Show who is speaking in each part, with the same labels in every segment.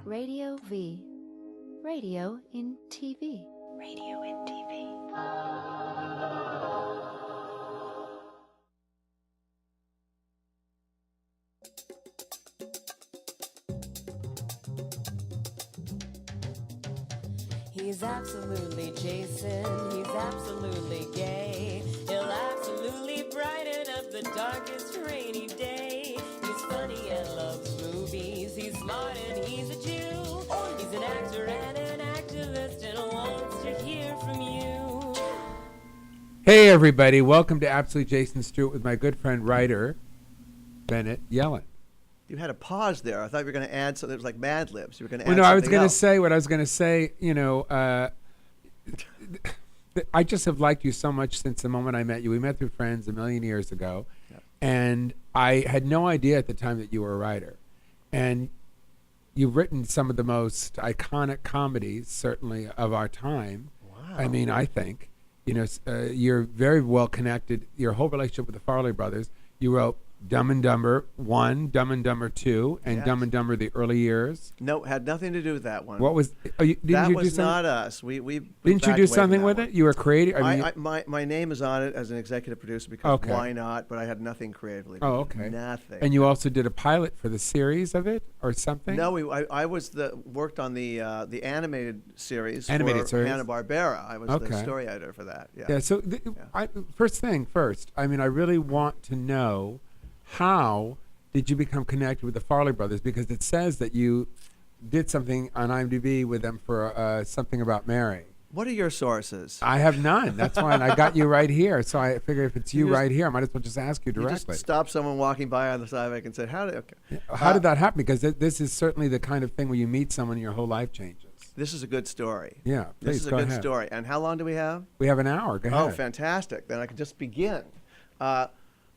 Speaker 1: Radio V. Radio in TV. Radio in TV.
Speaker 2: He's absolutely Jason, he's absolutely gay. He'll absolutely brighten up the darkest rainy day. He's funny and loves movies, he's smart and he's a Jew. He's an actor and an activist and wants to hear from you.
Speaker 3: Hey everybody, welcome to Absolutely Jason Stuart with my good friend writer, Bennett, Yellin.
Speaker 4: You had a pause there. I thought you were going to add something. It was like Mad Libs. You were going to add
Speaker 3: Well, no, I was
Speaker 4: something
Speaker 3: going to
Speaker 4: else.
Speaker 3: say what I was going to say. You know, I just have liked you so much since the moment I met you. We met through friends a million years ago, and I had no idea at the time that you were a writer. And you've written some of the most iconic comedies, certainly of our time.
Speaker 4: Wow.
Speaker 3: I mean, I think, you know, you're very well connected. Your whole relationship with the Farley brothers. You wrote Dumb and Dumber 1, Dumb and Dumber 2, and
Speaker 4: Yes.
Speaker 3: Dumb and Dumber the early years.
Speaker 4: No, had nothing to do with that one.
Speaker 3: What was? Didn't
Speaker 4: that
Speaker 3: you
Speaker 4: was
Speaker 3: do something?
Speaker 4: not us. We
Speaker 3: Didn't you
Speaker 4: backed
Speaker 3: do
Speaker 4: away from
Speaker 3: something
Speaker 4: that
Speaker 3: with
Speaker 4: one.
Speaker 3: it? You were creative. I mean,
Speaker 4: My name is on it as an executive producer because
Speaker 3: Okay.
Speaker 4: why not? But I had nothing creatively.
Speaker 3: Oh, okay.
Speaker 4: Nothing.
Speaker 3: and you also did a pilot for the series of it, or something?
Speaker 4: No, I worked on the animated series
Speaker 3: Animated
Speaker 4: for
Speaker 3: series.
Speaker 4: Hanna-Barbera. I was the
Speaker 3: Okay.
Speaker 4: story editor for that. Yeah.
Speaker 3: Yeah. So, first thing first. I mean, I really want to know how did you become connected with the Farley brothers? Because it says that you did something on IMDb with them for something about Mary.
Speaker 4: What are your sources?
Speaker 3: I have none. That's why, and I got you right here. So I figure if it's you,
Speaker 4: just-
Speaker 3: right here, I might as well just ask you
Speaker 4: You
Speaker 3: directly.
Speaker 4: just stop someone walking by on the sidewalk and say, "How did?" Okay.
Speaker 3: How did that happen? Because this is certainly the kind of thing where you meet someone and your whole life changes.
Speaker 4: This is a good story.
Speaker 3: Yeah,
Speaker 4: This
Speaker 3: please
Speaker 4: is a
Speaker 3: go
Speaker 4: good
Speaker 3: ahead.
Speaker 4: story. And how long do we have?
Speaker 3: We have an hour. Go
Speaker 4: Oh,
Speaker 3: ahead.
Speaker 4: fantastic. Then I can just begin.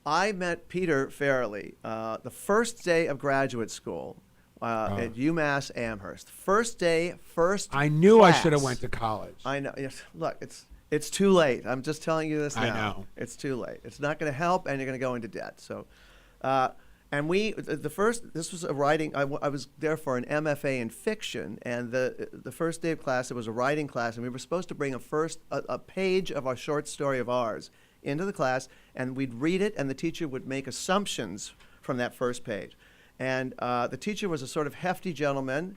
Speaker 4: I met Peter Farrelly the first day of graduate school at UMass Amherst. First day, first
Speaker 3: I knew I
Speaker 4: class.
Speaker 3: should have went to college.
Speaker 4: I know. Yes, look, it's too late. I'm just telling you this now.
Speaker 3: I know.
Speaker 4: It's too late. It's not going to help, and you're going to go into debt. So, and this was a writing. I was there for an MFA in fiction, and the first day of class, it was a writing class, and we were supposed to bring a page of a short story of ours into the class, and we'd read it, and the teacher would make assumptions from that first page. And the teacher was a sort of hefty gentleman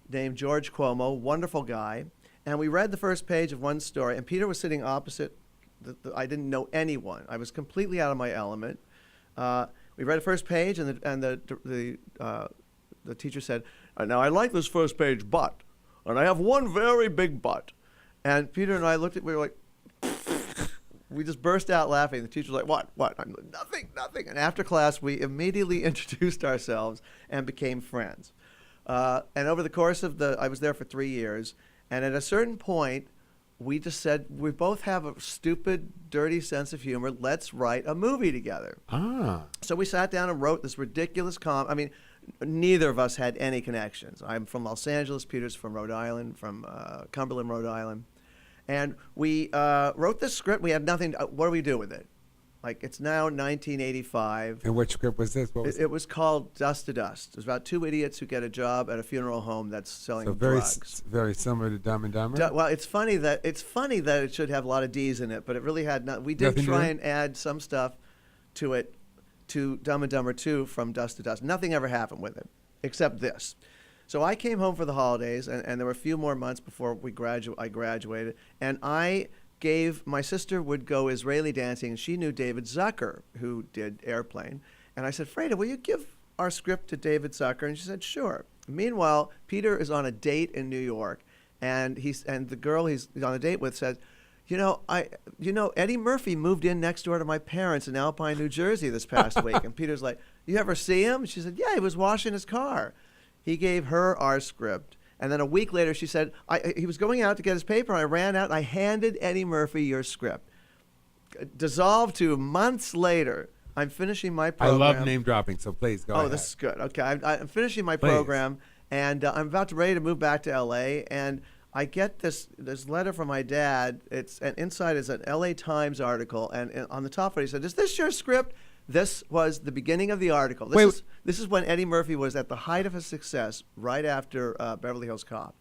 Speaker 4: named George Cuomo, wonderful guy. And we read the first page of one story, and Peter was sitting opposite. I didn't know anyone. I was completely out of my element. We read the first page, and the teacher said, "Now I like this first page, but, and I have one very big but." And Peter and I looked at, we were like, we just burst out laughing. The teacher was like, "What? I'm like, nothing." And after class, we immediately introduced ourselves and became friends. And over the course of I was there for 3 years. And at a certain point, we just said, we both have a stupid, dirty sense of humor. Let's write a movie together. So we sat down and wrote this ridiculous I mean, neither of us had any connections. I'm from Los Angeles. Peter's from Rhode Island, from Cumberland, Rhode Island. And we wrote this script. We had nothing. What do we do with it? Like, it's now 1985.
Speaker 3: And which script was this? What was
Speaker 4: It was called Dust to Dust. It was about two idiots who get a job at a funeral home that's selling
Speaker 3: So very,
Speaker 4: drugs.
Speaker 3: very similar to Dumb and Dumber.
Speaker 4: Well, it's funny that it should have a lot of D's in it, but it really had not. We did
Speaker 3: Nothing to
Speaker 4: try
Speaker 3: do?
Speaker 4: and add some stuff to it, to Dumb and Dumber 2 from Dust to Dust. Nothing ever happened with it, except this. So I came home for the holidays, and there were a few more months before I graduated, and my sister would go Israeli dancing, and she knew David Zucker, who did Airplane. And I said, "Freda, will you give our script to David Zucker?" And she said, "Sure." Meanwhile, Peter is on a date in New York, and the girl he's on a date with said, Eddie Murphy moved in next door to my parents in Alpine, New Jersey this past week." And Peter's like, "You ever see him?" She said, "Yeah, he was washing his car." He gave her our script. And then a week later, she said, he was going out to get his paper. I ran out, and I handed Eddie Murphy your script. Dissolved to months later, I'm finishing my program.
Speaker 3: I love name dropping, so please go ahead.
Speaker 4: Oh, this is good. Okay, I'm finishing my
Speaker 3: Please.
Speaker 4: program, and I'm ready to move back to L.A., and I get this letter from my dad. And inside is an L.A. Times article, and on the top of it, he said, "Is this your script?" This was the beginning of the article. This is when Eddie Murphy was at the height of his success, right after Beverly Hills Cop.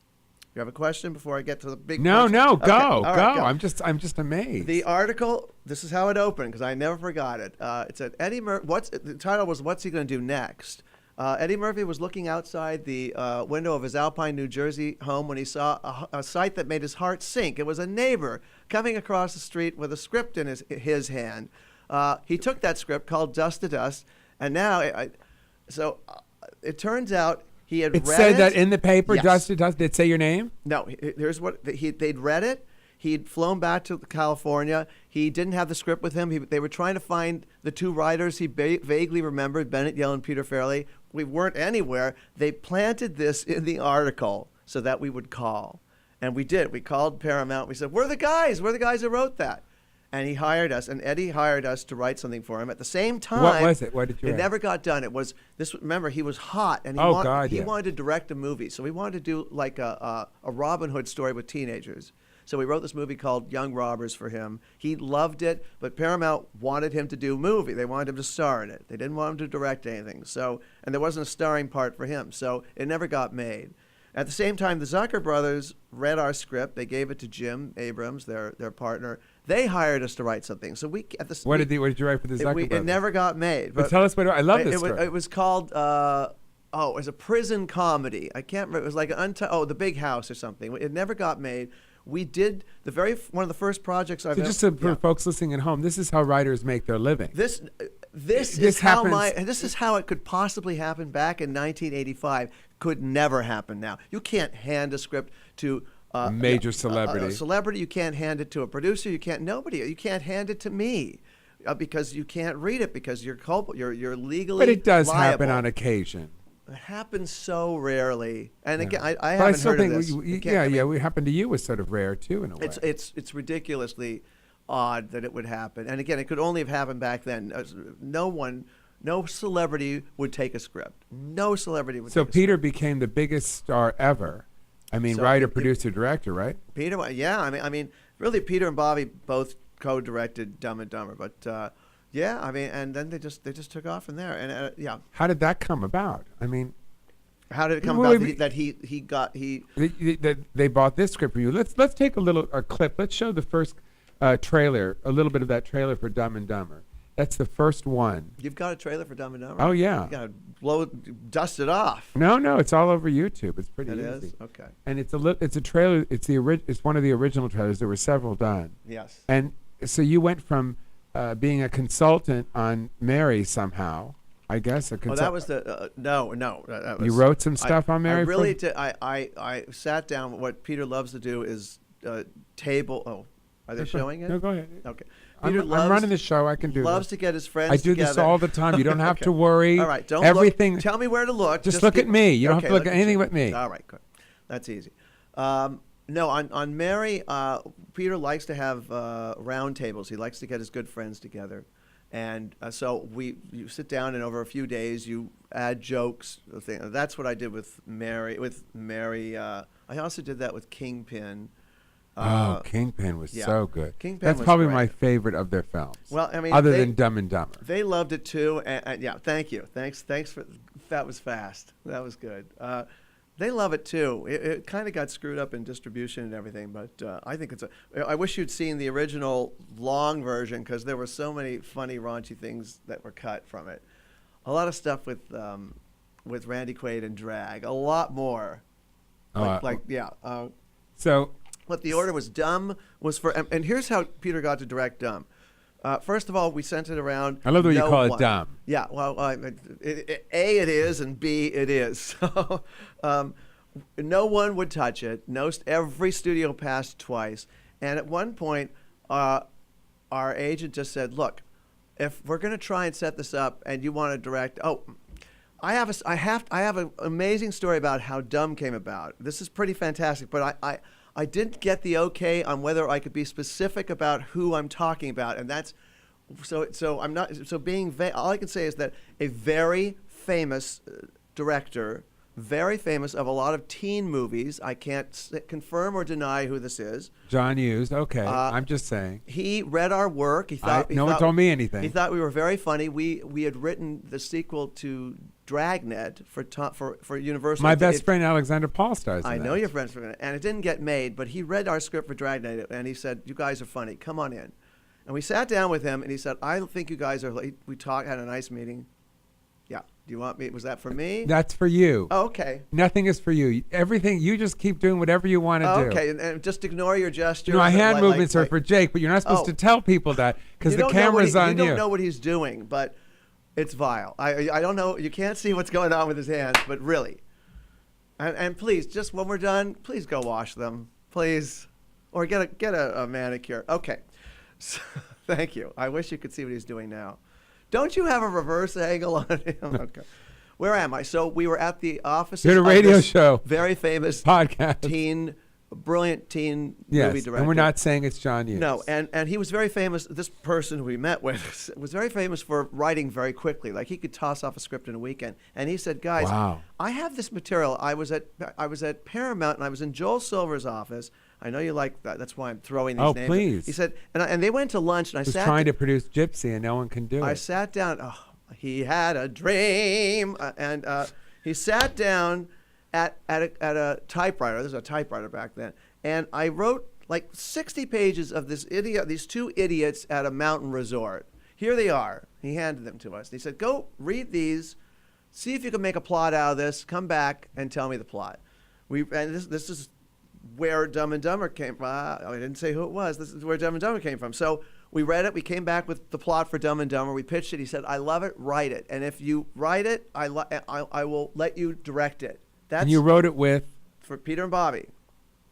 Speaker 4: You have a question before I get to the big?
Speaker 3: No,
Speaker 4: question?
Speaker 3: no,
Speaker 4: Okay.
Speaker 3: go,
Speaker 4: All
Speaker 3: go.
Speaker 4: right, go.
Speaker 3: I'm just amazed.
Speaker 4: The article. This is how it opened because I never forgot it. It said Eddie Murphy. The title was "What's he going to do next?" Eddie Murphy was looking outside the window of his Alpine, New Jersey home when he saw a sight that made his heart sink. It was a neighbor coming across the street with a script in his hand. He took that script called Dust to Dust, and now it turns out he had
Speaker 3: it
Speaker 4: read
Speaker 3: said
Speaker 4: it.
Speaker 3: that in the paper,
Speaker 4: Yes.
Speaker 3: Dust to Dust. Did it say your name?
Speaker 4: No, here's what they'd read it. He'd flown back to California. He didn't have the script with him. They were trying to find the two writers he vaguely remembered, Bennett, Yellin, Peter Farrelly. We weren't anywhere. They planted this in the article so that we would call. And we did. We called Paramount. We said, we're the guys. We're the guys who wrote that. And he hired us, and Eddie hired us to write something for him. At the same time,
Speaker 3: What was it? What did you
Speaker 4: It
Speaker 3: write?
Speaker 4: never got done. It was this. Remember, he was hot, and he wanted to direct a movie. So we wanted to do like a Robin Hood story with teenagers. So we wrote this movie called Young Robbers for him. He loved it, but Paramount wanted him to do a movie. They wanted him to star in it. They didn't want him to direct anything. So, and there wasn't a starring part for him. So it never got made. At the same time, the Zucker brothers read our script. They gave it to Jim Abrams, their partner. They hired us to write something. So we at the
Speaker 3: What did you write for the Zucker brothers?
Speaker 4: It never got made.
Speaker 3: But tell us what I love this story.
Speaker 4: It was called it was a prison comedy. I can't remember. It was like The Big House or something. It never got made. We did one of the first projects I've
Speaker 3: So
Speaker 4: ever.
Speaker 3: just for folks listening at home, this is how writers make their living.
Speaker 4: This
Speaker 3: This
Speaker 4: is
Speaker 3: happens-
Speaker 4: this is how it could possibly happen back in 1985. Could never happen now. You can't hand a script to
Speaker 3: A major celebrity.
Speaker 4: A celebrity. You can't hand it to a producer. You can't hand it to me because you can't read it because you're culpable. You're legally.
Speaker 3: But it does
Speaker 4: liable.
Speaker 3: happen on occasion.
Speaker 4: It happens so rarely. And again, I
Speaker 3: But
Speaker 4: haven't
Speaker 3: still
Speaker 4: heard of
Speaker 3: think
Speaker 4: this.
Speaker 3: what happened to you was sort of rare too in a way.
Speaker 4: It's ridiculously odd that it would happen. And again, it could only have happened back then. No celebrity would take a script. No celebrity would.
Speaker 3: So
Speaker 4: take
Speaker 3: Peter
Speaker 4: a script.
Speaker 3: became the biggest star ever. I mean,
Speaker 4: So
Speaker 3: writer,
Speaker 4: it-
Speaker 3: producer, director, right?
Speaker 4: Peter, yeah. I mean, really, Peter and Bobby both co-directed Dumb and Dumber, but yeah. I mean, and then they just took off from there. And yeah,
Speaker 3: How did that come about? I mean,
Speaker 4: how did it come
Speaker 3: Well,
Speaker 4: about that
Speaker 3: they bought this script for you. Let's take a clip. Let's show the first trailer, a little bit of that trailer for Dumb and Dumber. That's the first one.
Speaker 4: You've got a trailer for Dumb and Dumber?
Speaker 3: Oh, yeah.
Speaker 4: You got to dust it off.
Speaker 3: No, it's all over YouTube. It's pretty
Speaker 4: It
Speaker 3: easy.
Speaker 4: is? Okay.
Speaker 3: And it's a trailer. It's one of the original trailers. There were several done.
Speaker 4: Yes.
Speaker 3: And so you went from being a consultant on Mary somehow, I guess.
Speaker 4: Oh, that was the no. That was,
Speaker 3: You wrote some stuff on Mary.
Speaker 4: I really did. I sat down. What Peter loves to do is table. Oh, are they showing it?
Speaker 3: No, go ahead.
Speaker 4: Okay.
Speaker 3: I'm
Speaker 4: Peter
Speaker 3: running the show. I can do
Speaker 4: loves
Speaker 3: this.
Speaker 4: to get his friends
Speaker 3: I do this
Speaker 4: together.
Speaker 3: all the time. You don't have
Speaker 4: Okay.
Speaker 3: to worry.
Speaker 4: All right. Don't
Speaker 3: Everything.
Speaker 4: Look. Tell me where to look.
Speaker 3: Just look at me. You don't have to look
Speaker 4: look
Speaker 3: at anything but me.
Speaker 4: All right. Good. That's easy. No, on Mary, Peter likes to have round tables. He likes to get his good friends together. And so you sit down, and over a few days, you add jokes. That's what I did with Mary. I also did that with Kingpin.
Speaker 3: Kingpin was
Speaker 4: yeah.
Speaker 3: so good.
Speaker 4: Kingpin
Speaker 3: That's
Speaker 4: was
Speaker 3: probably
Speaker 4: great.
Speaker 3: my favorite of their films.
Speaker 4: Well, I mean,
Speaker 3: other than Dumb and Dumber.
Speaker 4: They loved it too, and yeah, thank you. Thanks for that was fast. That was good. They love it too. It kind of got screwed up in distribution and everything, but I think I wish you'd seen the original long version because there were so many funny, raunchy things that were cut from it. A lot of stuff with Randy Quaid and drag. A lot more.
Speaker 3: So.
Speaker 4: What the order was Dumb was for, and here's how Peter got to direct Dumb. First of all, we sent it around.
Speaker 3: I love the way you call it Dumb.
Speaker 4: Yeah, well, A, it is, and B, it is. So no one would touch it. Every studio passed twice. And at one point, our agent just said, look, if we're going to try and set this up and you want to direct, I have an amazing story about how Dumb came about. This is pretty fantastic, but I didn't get the okay on whether I could be specific about who I'm talking about, and that's so I'm not so being all I can say is that a very famous director very famous of a lot of teen movies. I can't confirm or deny who this is.
Speaker 3: John Hughes. Okay, I'm just saying.
Speaker 4: He read our work. He thought
Speaker 3: no one told me anything.
Speaker 4: He thought we were very funny. We had written the sequel to Dragnet for Universal.
Speaker 3: My best friend Alexander Paul stars in
Speaker 4: I
Speaker 3: that.
Speaker 4: know your friends, and it didn't get made. But he read our script for Dragnet, and he said, "You guys are funny. Come on in." And we sat down with him, and he said, "I think you guys are." We talked, had a nice meeting. Yeah. Do you want me? Was that for me?
Speaker 3: That's for you.
Speaker 4: Oh, okay.
Speaker 3: Nothing is for you. Everything, you just keep doing whatever you want to do.
Speaker 4: Okay, and just ignore your gestures.
Speaker 3: My hand movements are
Speaker 4: like,
Speaker 3: for Jake, but you're not supposed to tell people that because the camera's on you.
Speaker 4: You don't know what he's doing, but it's vile. I don't know. You can't see what's going on with his hands, but really. And please, just when we're done, please go wash them, please, or get a manicure. Okay. So, thank you. I wish you could see what he's doing now. Don't you have a reverse angle on him? Okay. Where am I? So we were at the office.
Speaker 3: Did a radio show.
Speaker 4: Very famous
Speaker 3: podcast.
Speaker 4: Brilliant teen
Speaker 3: yes,
Speaker 4: movie director.
Speaker 3: And we're not saying it's John Hughes.
Speaker 4: No, and he was very famous. This person who we met with was very famous for writing very quickly. Like he could toss off a script in a weekend. And he said, "Guys,
Speaker 3: wow.
Speaker 4: I have this material. I was at Paramount and I was in Joel Silver's office. I know you like that. That's why I'm throwing these names."
Speaker 3: Oh, please.
Speaker 4: He said, and they went to lunch and I sat.
Speaker 3: Trying to produce Gypsy and no one can do it.
Speaker 4: I sat down. Oh, he had a dream, and he sat down at a typewriter. There's a typewriter back then, and I wrote like 60 pages of these two idiots at a mountain resort. Here they are. He handed them to us. He said, "Go read these, see if you can make a plot out of this. Come back and tell me the plot." And this is where Dumb and Dumber came from. I didn't say who it was. This is where Dumb and Dumber came from. So we read it. We came back with the plot for Dumb and Dumber. We pitched it. He said, "I love it. Write it. And if you write it, I will let you direct it."
Speaker 3: And you wrote it with?
Speaker 4: For Peter and Bobby.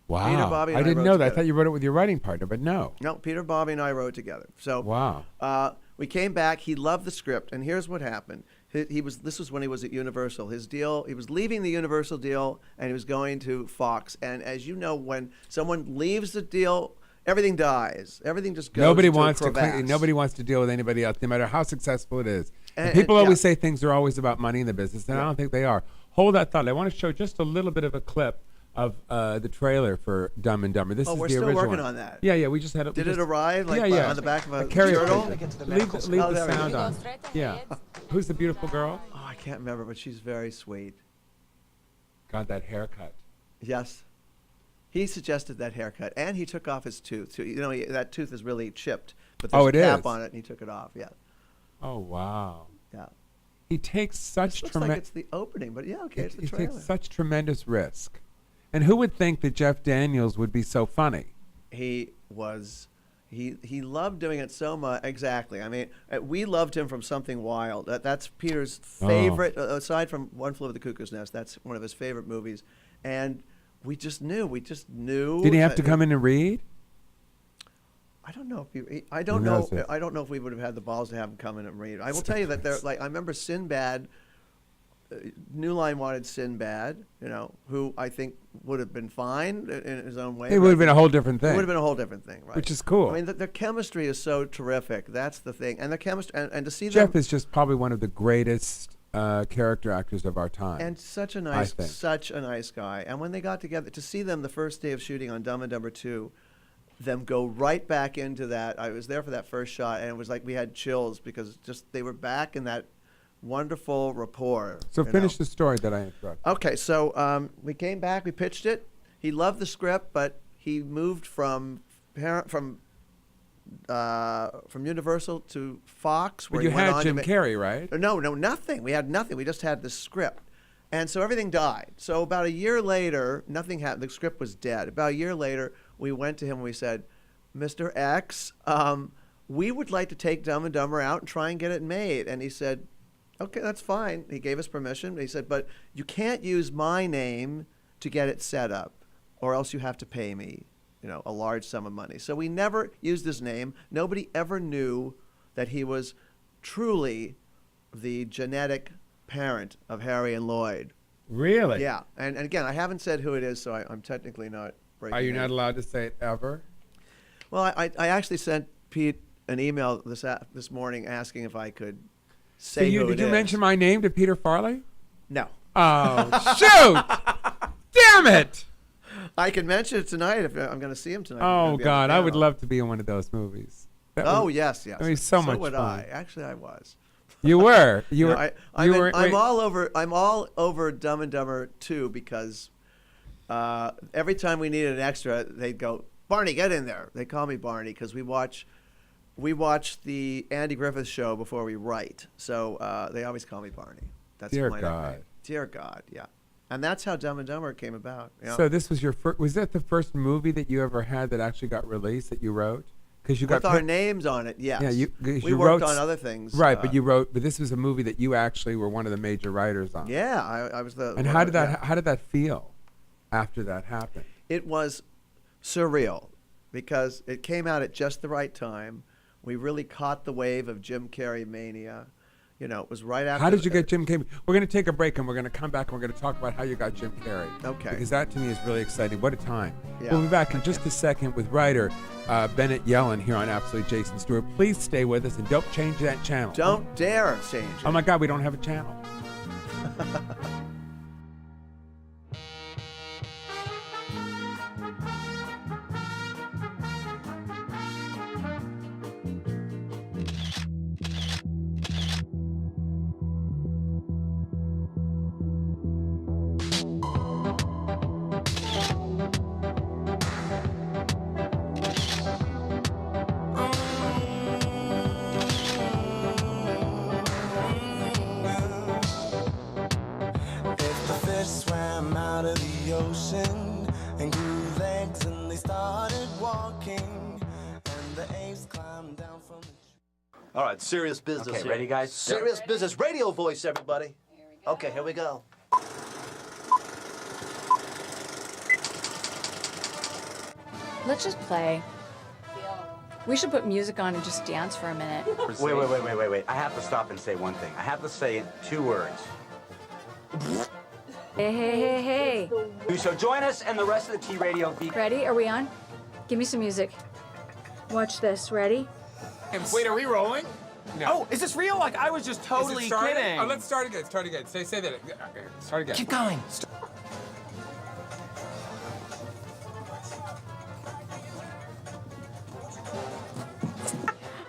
Speaker 3: Wow.
Speaker 4: Peter, Bobby, and
Speaker 3: I didn't
Speaker 4: wrote
Speaker 3: know that.
Speaker 4: together.
Speaker 3: I thought you wrote it with your writing partner, but no.
Speaker 4: No, Peter, Bobby, and I wrote together. So
Speaker 3: wow.
Speaker 4: We came back. He loved the script, and here's what happened. This was when he was at Universal. His deal, he was leaving the Universal deal, and he was going to Fox. And as you know, when someone leaves the deal, everything dies. Everything just goes
Speaker 3: Nobody
Speaker 4: into
Speaker 3: wants
Speaker 4: a crevasse.
Speaker 3: nobody wants to deal with anybody else, no matter how successful it is. And people always say things are always about money in the business, and I don't think they are. Hold that thought. I want to show just a little bit of a clip of the trailer for Dumb and Dumber. This is the original
Speaker 4: we're still working
Speaker 3: one.
Speaker 4: on that.
Speaker 3: Yeah, we just had it.
Speaker 4: Did it arrive on the back of a
Speaker 3: turtle?
Speaker 4: turtle?
Speaker 3: Leave the sound on. Yeah. Who's the beautiful girl?
Speaker 4: Oh, I can't remember, but she's very sweet.
Speaker 3: Got that haircut.
Speaker 4: Yes. He suggested that haircut, and he took off his tooth. You know, that tooth is really chipped, but there's a cap on it, and he took it off. Yeah.
Speaker 3: Oh, wow.
Speaker 4: Yeah.
Speaker 3: He takes such
Speaker 4: looks like it's the opening, but yeah, okay, it's the trailer.
Speaker 3: He takes such tremendous risk. And who would think that Jeff Daniels would be so funny?
Speaker 4: He loved doing it so much. Exactly. I mean, we loved him from Something Wild. That's Peter's favorite, aside from One Flew Over the Cuckoo's Nest. That's one of his favorite movies. And we just knew.
Speaker 3: Did he have to come in and read?
Speaker 4: I don't know if I don't know if we would have had the balls to have him come in and read. I will tell you that I remember Sinbad. New Line wanted Sinbad, who I think would have been fine in his own way.
Speaker 3: It would have been a whole different thing.
Speaker 4: It would have been a whole different thing, right?
Speaker 3: Which is cool.
Speaker 4: I mean, the chemistry is so terrific. That's the thing, and the chemistry, and to see
Speaker 3: Jeff is just probably one of the greatest character actors of our time.
Speaker 4: And such a nice guy. And when they got together, to see them the first day of shooting on Dumb and Dumber 2. Them go right back into that. I was there for that first shot, and it was like we had chills because just they were back in that wonderful rapport.
Speaker 3: So finish the story that I interrupted.
Speaker 4: Okay, so we came back, we pitched it. He loved the script, but he moved from Universal to Fox.
Speaker 3: But you had Jim Carrey, right?
Speaker 4: No, nothing. We had nothing. We just had the script. And so everything died. So about a year later, nothing happened. The script was dead. About a year later, we went to him and we said, "Mr. X, we would like to take Dumb and Dumber out and try and get it made." And he said, "Okay, that's fine." He gave us permission. He said, "But you can't use my name to get it set up, or else you have to pay me, a large sum of money." So we never used his name. Nobody ever knew that he was truly the genetic parent of Harry and Lloyd.
Speaker 3: Really?
Speaker 4: Yeah. And again, I haven't said who it is, so I'm technically not breaking
Speaker 3: Are you
Speaker 4: it.
Speaker 3: not allowed to say it ever?
Speaker 4: Well, I actually sent Pete an email this morning asking if I could say who it is.
Speaker 3: Did you mention my name to Peter Farley?
Speaker 4: No.
Speaker 3: Oh, shoot! Damn it!
Speaker 4: I can mention it tonight if I'm going to see him tonight.
Speaker 3: Oh, God. I would love to be in one of those movies.
Speaker 4: Yes.
Speaker 3: That was so much
Speaker 4: would
Speaker 3: fun.
Speaker 4: I. Actually, I was.
Speaker 3: You were.
Speaker 4: I'm all over Dumb and Dumber 2 because every time we needed an extra, they'd go, Barney, get in there. They call me Barney because we watch the Andy Griffith show before we write. So they always call me Barney. That's
Speaker 3: Dear
Speaker 4: my
Speaker 3: God.
Speaker 4: nickname. Dear God, yeah. And that's how Dumb and Dumber came about. Yeah.
Speaker 3: So this was your first. Was that the first movie that you ever had that actually got released that you wrote? Because you got
Speaker 4: with our names on it, yes.
Speaker 3: Yeah,
Speaker 4: we worked on other things,
Speaker 3: right? But you wrote. But this was a movie that you actually were one of the major writers on.
Speaker 4: Yeah, I was the.
Speaker 3: And how did that feel after that happened?
Speaker 4: It was surreal because it came out at just the right time. We really caught the wave of Jim Carrey mania. You know, it was right after.
Speaker 3: How did you get Jim Carrey? We're going to take a break and we're going to come back and we're going to talk about how you got Jim Carrey.
Speaker 4: Okay.
Speaker 3: Because that to me is really exciting. What a time.
Speaker 4: Yeah.
Speaker 3: We'll be back in just a second with writer Bennett Yellin here on Absolutely Jason Stewart. Please stay with us and don't change that channel.
Speaker 4: Don't dare change it.
Speaker 3: Oh my God, we don't have a channel.
Speaker 5: All right, serious business.
Speaker 6: Okay,
Speaker 5: here.
Speaker 6: ready, guys?
Speaker 5: Serious business. Radio voice, everybody. Okay, here we go.
Speaker 7: Let's just play. We should put music on and just dance for a minute.
Speaker 6: Wait. I have to stop and say one thing. I have to say 2 words.
Speaker 7: Hey.
Speaker 6: So join us and the rest of the T-Radio.
Speaker 7: Ready? Are we on? Give me some music. Watch this. Ready?
Speaker 8: Wait, are we rolling? No.
Speaker 9: Oh, is this real? Like, I was just totally kidding.
Speaker 8: Oh, let's start again. Say that. Start again.
Speaker 9: Keep going.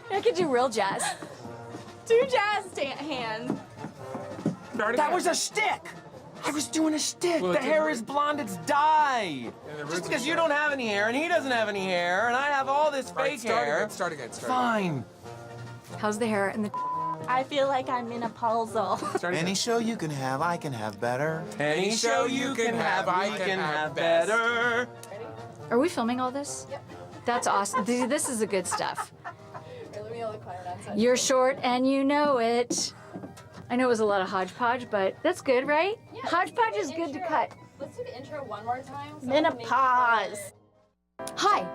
Speaker 7: I could do real jazz. Do jazz hands.
Speaker 8: Start again.
Speaker 9: That was a shtick. I was doing a shtick.
Speaker 8: Well,
Speaker 9: the hair is blonde, it's dye. Just because you don't have any hair and he doesn't have any hair and I have all this fake hair.
Speaker 8: Start again.
Speaker 9: Fine.
Speaker 7: How's the hair and the...
Speaker 10: I feel like I'm in a puzzle.
Speaker 9: Any show you can have, I can have better.
Speaker 8: Any show you can have, I can have better.
Speaker 7: Are we filming all this? Yep. That's awesome. This is the good stuff. You're short and you know it. I know it was a lot of hodgepodge, but that's good, right?
Speaker 10: Yeah,
Speaker 7: hodgepodge is good to cut.
Speaker 10: Let's do the intro one more time.
Speaker 7: Menopause.
Speaker 11: Hi,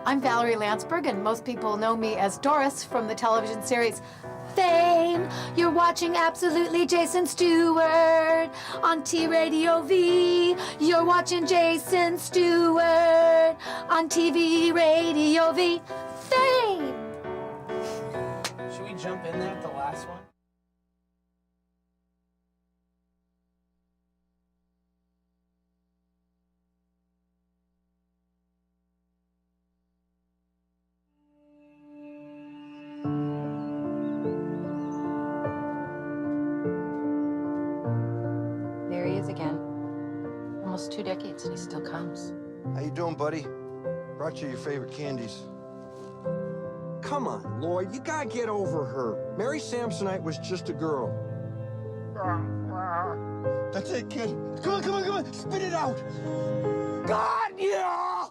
Speaker 11: I'm Valerie Landsberg, and most people know me as Doris from the television series Fame. You're watching Absolutely Jason Stewart on T-Radio V. You're watching Jason Stewart on TV Radio V. Fame!
Speaker 9: Should we jump in there at the last one?
Speaker 11: There he is again. Almost 2 decades and he still comes.
Speaker 12: How you doing, buddy? Brought you your favorite candies.
Speaker 13: Come on, Lloyd, you gotta get over her. Mary Samsonite was just a girl.
Speaker 12: That's it, kid. Come on, spit it out.
Speaker 13: God, yeah!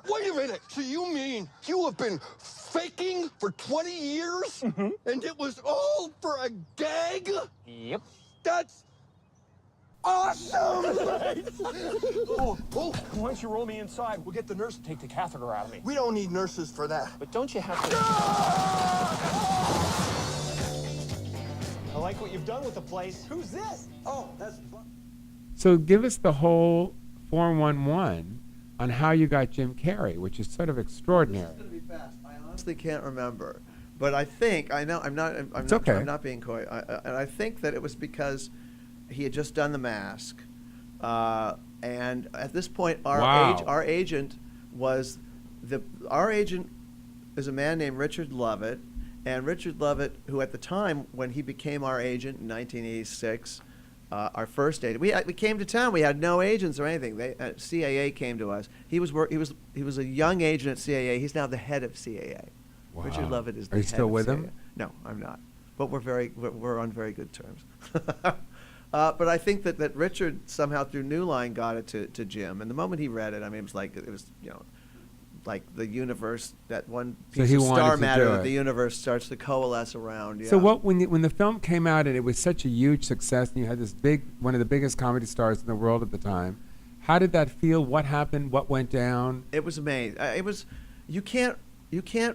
Speaker 12: Wait a minute. So you mean you have been faking for 20 years?
Speaker 13: Mm-hmm.
Speaker 12: And it was all for a gag?
Speaker 9: Yep.
Speaker 12: That's awesome!
Speaker 13: Oh, why don't you roll me inside? We'll get the nurse to take the catheter out of me.
Speaker 12: We don't need nurses for that.
Speaker 13: But don't you have to... I like what you've done with the place. Who's this? Oh, that's...
Speaker 3: So give us the whole 411 on how you got Jim Carrey, which is sort of extraordinary.
Speaker 4: This is going to be fast. I honestly can't remember, but I think I know I'm not
Speaker 3: okay.
Speaker 4: I'm not being coy, and I think that it was because he had just done The Mask, and at this point, our
Speaker 3: Wow.
Speaker 4: our agent is a man named Richard Lovett, and Richard Lovett, who at the time when he became our agent in 1986, our first agent, we came to town. We had no agents or anything. CAA came to us. He was a young agent at CAA. He's now the head of CAA.
Speaker 3: Wow.
Speaker 4: Richard Lovett is the
Speaker 3: Are you
Speaker 4: head
Speaker 3: still
Speaker 4: of
Speaker 3: with
Speaker 4: CAA.
Speaker 3: him?
Speaker 4: No, I'm not. But we're on very good terms. But I think that Richard somehow through New Line got it to Jim, and the moment he read it, I mean, it was like the universe, that one piece
Speaker 3: he
Speaker 4: of
Speaker 3: wanted
Speaker 4: star
Speaker 3: to
Speaker 4: matter
Speaker 3: do
Speaker 4: that
Speaker 3: it.
Speaker 4: the universe starts to coalesce around. Yeah.
Speaker 3: So when the film came out and it was such a huge success, and you had this one of the biggest comedy stars in the world at the time, how did that feel? What happened? What went down?
Speaker 4: It was amazing. You can't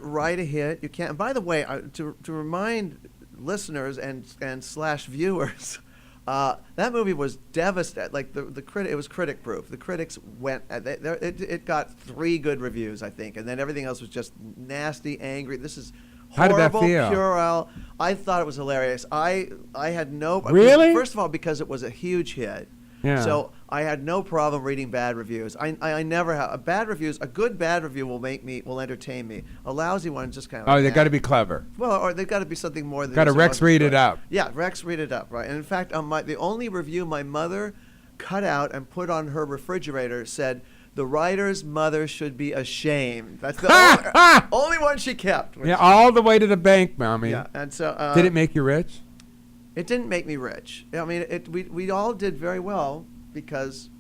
Speaker 4: write a hit. You can't. And by the way, to remind listeners and slash viewers, that movie was devastating. Like it was critic proof. The critics went. It got 3 good reviews, I think, and then everything else was just nasty, angry. This is
Speaker 3: How did that
Speaker 4: horrible,
Speaker 3: feel?
Speaker 4: puerile. I thought it was hilarious. I had no.
Speaker 3: Really?
Speaker 4: First of all, because it was a huge hit.
Speaker 3: Yeah.
Speaker 4: So I had no problem reading bad reviews. I never have a good bad review will entertain me. A lousy one just kind of.
Speaker 3: Oh, they got to be clever.
Speaker 4: Well, or they've got to be something more than.
Speaker 3: Got to
Speaker 4: just
Speaker 3: Rex read it up.
Speaker 4: Yeah, Rex read it up, right? And in fact, the only review my mother cut out and put on her refrigerator said, "The writer's mother should be ashamed." That's the only one she kept.
Speaker 3: Yeah, all the way to the bank, mommy.
Speaker 4: Yeah, and so.
Speaker 3: Did it make you rich?
Speaker 4: It didn't make me rich. I mean, we all did very well because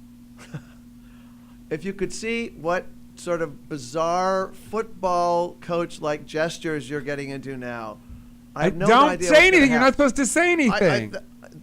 Speaker 4: if you could see what sort of bizarre football coach-like gestures you're getting into now, I have no idea.
Speaker 3: Don't
Speaker 4: what's
Speaker 3: say
Speaker 4: gonna
Speaker 3: anything. You're not
Speaker 4: happen.
Speaker 3: supposed to say anything.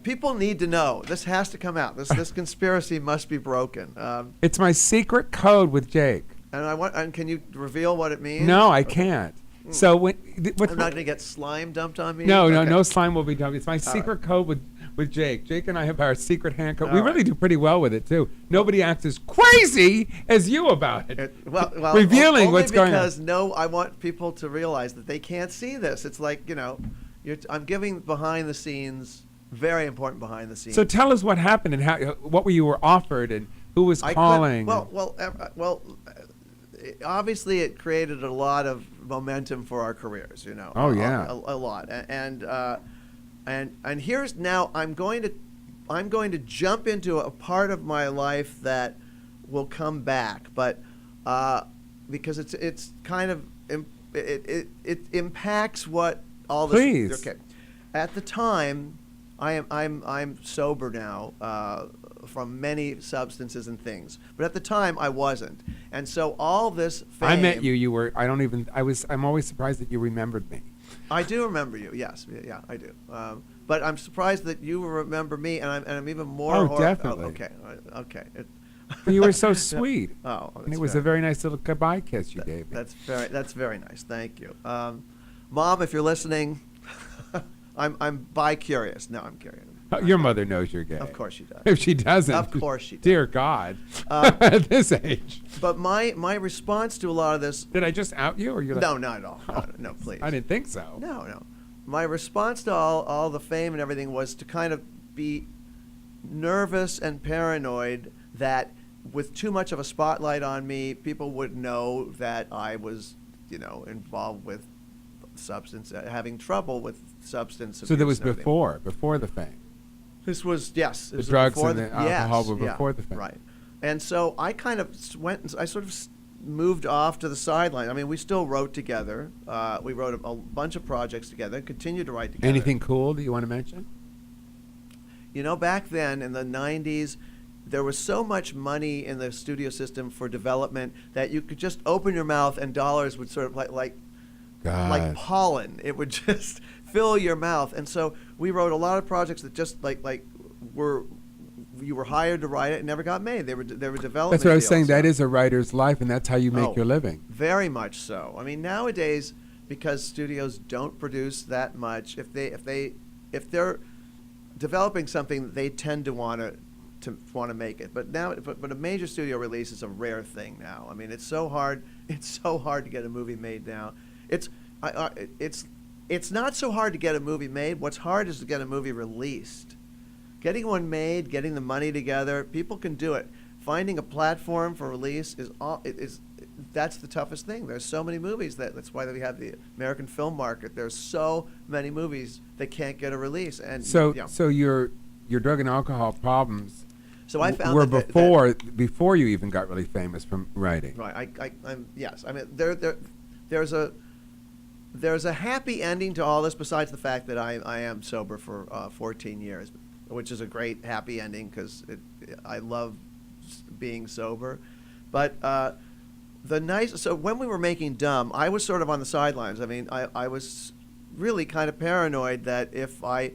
Speaker 4: People need to know. This has to come out. This conspiracy must be broken.
Speaker 3: It's my secret code with Jake.
Speaker 4: And can you reveal what it means?
Speaker 3: No, I can't. So
Speaker 4: I'm not going to get slime dumped on me?
Speaker 3: No,
Speaker 4: Okay.
Speaker 3: no slime will be dumped. It's my secret code with Jake. Jake and I have our secret hand code. We really do pretty well with it, too. Nobody acts as crazy as you about it.
Speaker 4: Well,
Speaker 3: revealing what's going on.
Speaker 4: Because I want people to realize that they can't see this. It's like, I'm giving behind the scenes, very important behind the scenes.
Speaker 3: So tell us what happened and what you were offered and who was calling.
Speaker 4: Obviously it created a lot of momentum for our careers,
Speaker 3: Oh, yeah.
Speaker 4: a lot. And here's now I'm going to jump into a part of my life that will come back, but because it's kind of it impacts what all this.
Speaker 3: Please.
Speaker 4: Okay. At the time, I'm sober now from many substances and things, but at the time I wasn't, and so all this fame.
Speaker 3: I met you. You were. I'm always surprised that you remembered me.
Speaker 4: I do remember you. Yes, yeah, I do. But I'm surprised that you remember me, and I'm even more.
Speaker 3: Oh, definitely.
Speaker 4: Okay.
Speaker 3: You were so sweet.
Speaker 4: Oh,
Speaker 3: and it was a very nice little goodbye kiss you gave me.
Speaker 4: That's very nice. Thank you, Mom. If you're listening, I'm bi-curious. No, I'm curious.
Speaker 3: Your mother knows you're gay.
Speaker 4: Of course she does.
Speaker 3: If she doesn't,
Speaker 4: of course she does.
Speaker 3: Dear God, at this age.
Speaker 4: But my response to a lot of this.
Speaker 3: Did I just out you, or you?
Speaker 4: No, not at all. No, please.
Speaker 3: I didn't think so.
Speaker 4: No. My response to all the fame and everything was to kind of be nervous and paranoid that with too much of a spotlight on me, people would know that I was, involved with substance, having trouble with substance abuse.
Speaker 3: So that was before the fame.
Speaker 4: This was, yes.
Speaker 3: The drugs and the alcohol were before the fame.
Speaker 4: Right. And so I kind of I sort of moved off to the sideline. I mean, we still wrote together. We wrote a bunch of projects together, continued to write together.
Speaker 3: Anything cool that you want to mention?
Speaker 4: Back then in the 90s, there was so much money in the studio system for development that you could just open your mouth and dollars would sort of like pollen. It would just fill your mouth. And so we wrote a lot of projects that just you were hired to write it and never got made. They were development.
Speaker 3: That's what I was
Speaker 4: deals.
Speaker 3: saying. That is a writer's life, and that's how you make your living.
Speaker 4: Very much so. I mean, nowadays, because studios don't produce that much, if they're developing something, they tend to want to make it. But now, but a major studio release is a rare thing now. I mean, it's so hard. It's so hard to get a movie made now. It's not so hard to get a movie made. What's hard is to get a movie released. getting one made, getting the money together, people can do it. Finding a platform for release that's the toughest thing. There's so many movies that's why we have the American film market. There's so many movies that can't get a release. And
Speaker 3: so your drug and alcohol problems.
Speaker 4: So I found
Speaker 3: were
Speaker 4: that
Speaker 3: before you even got really famous from writing.
Speaker 4: Right. I'm yes. I mean there's a happy ending to all this besides the fact that I am sober for 14 years, which is a great happy ending because I love being sober. But so when we were making Dumb, I was sort of on the sidelines. I mean, I was really kind of paranoid that if I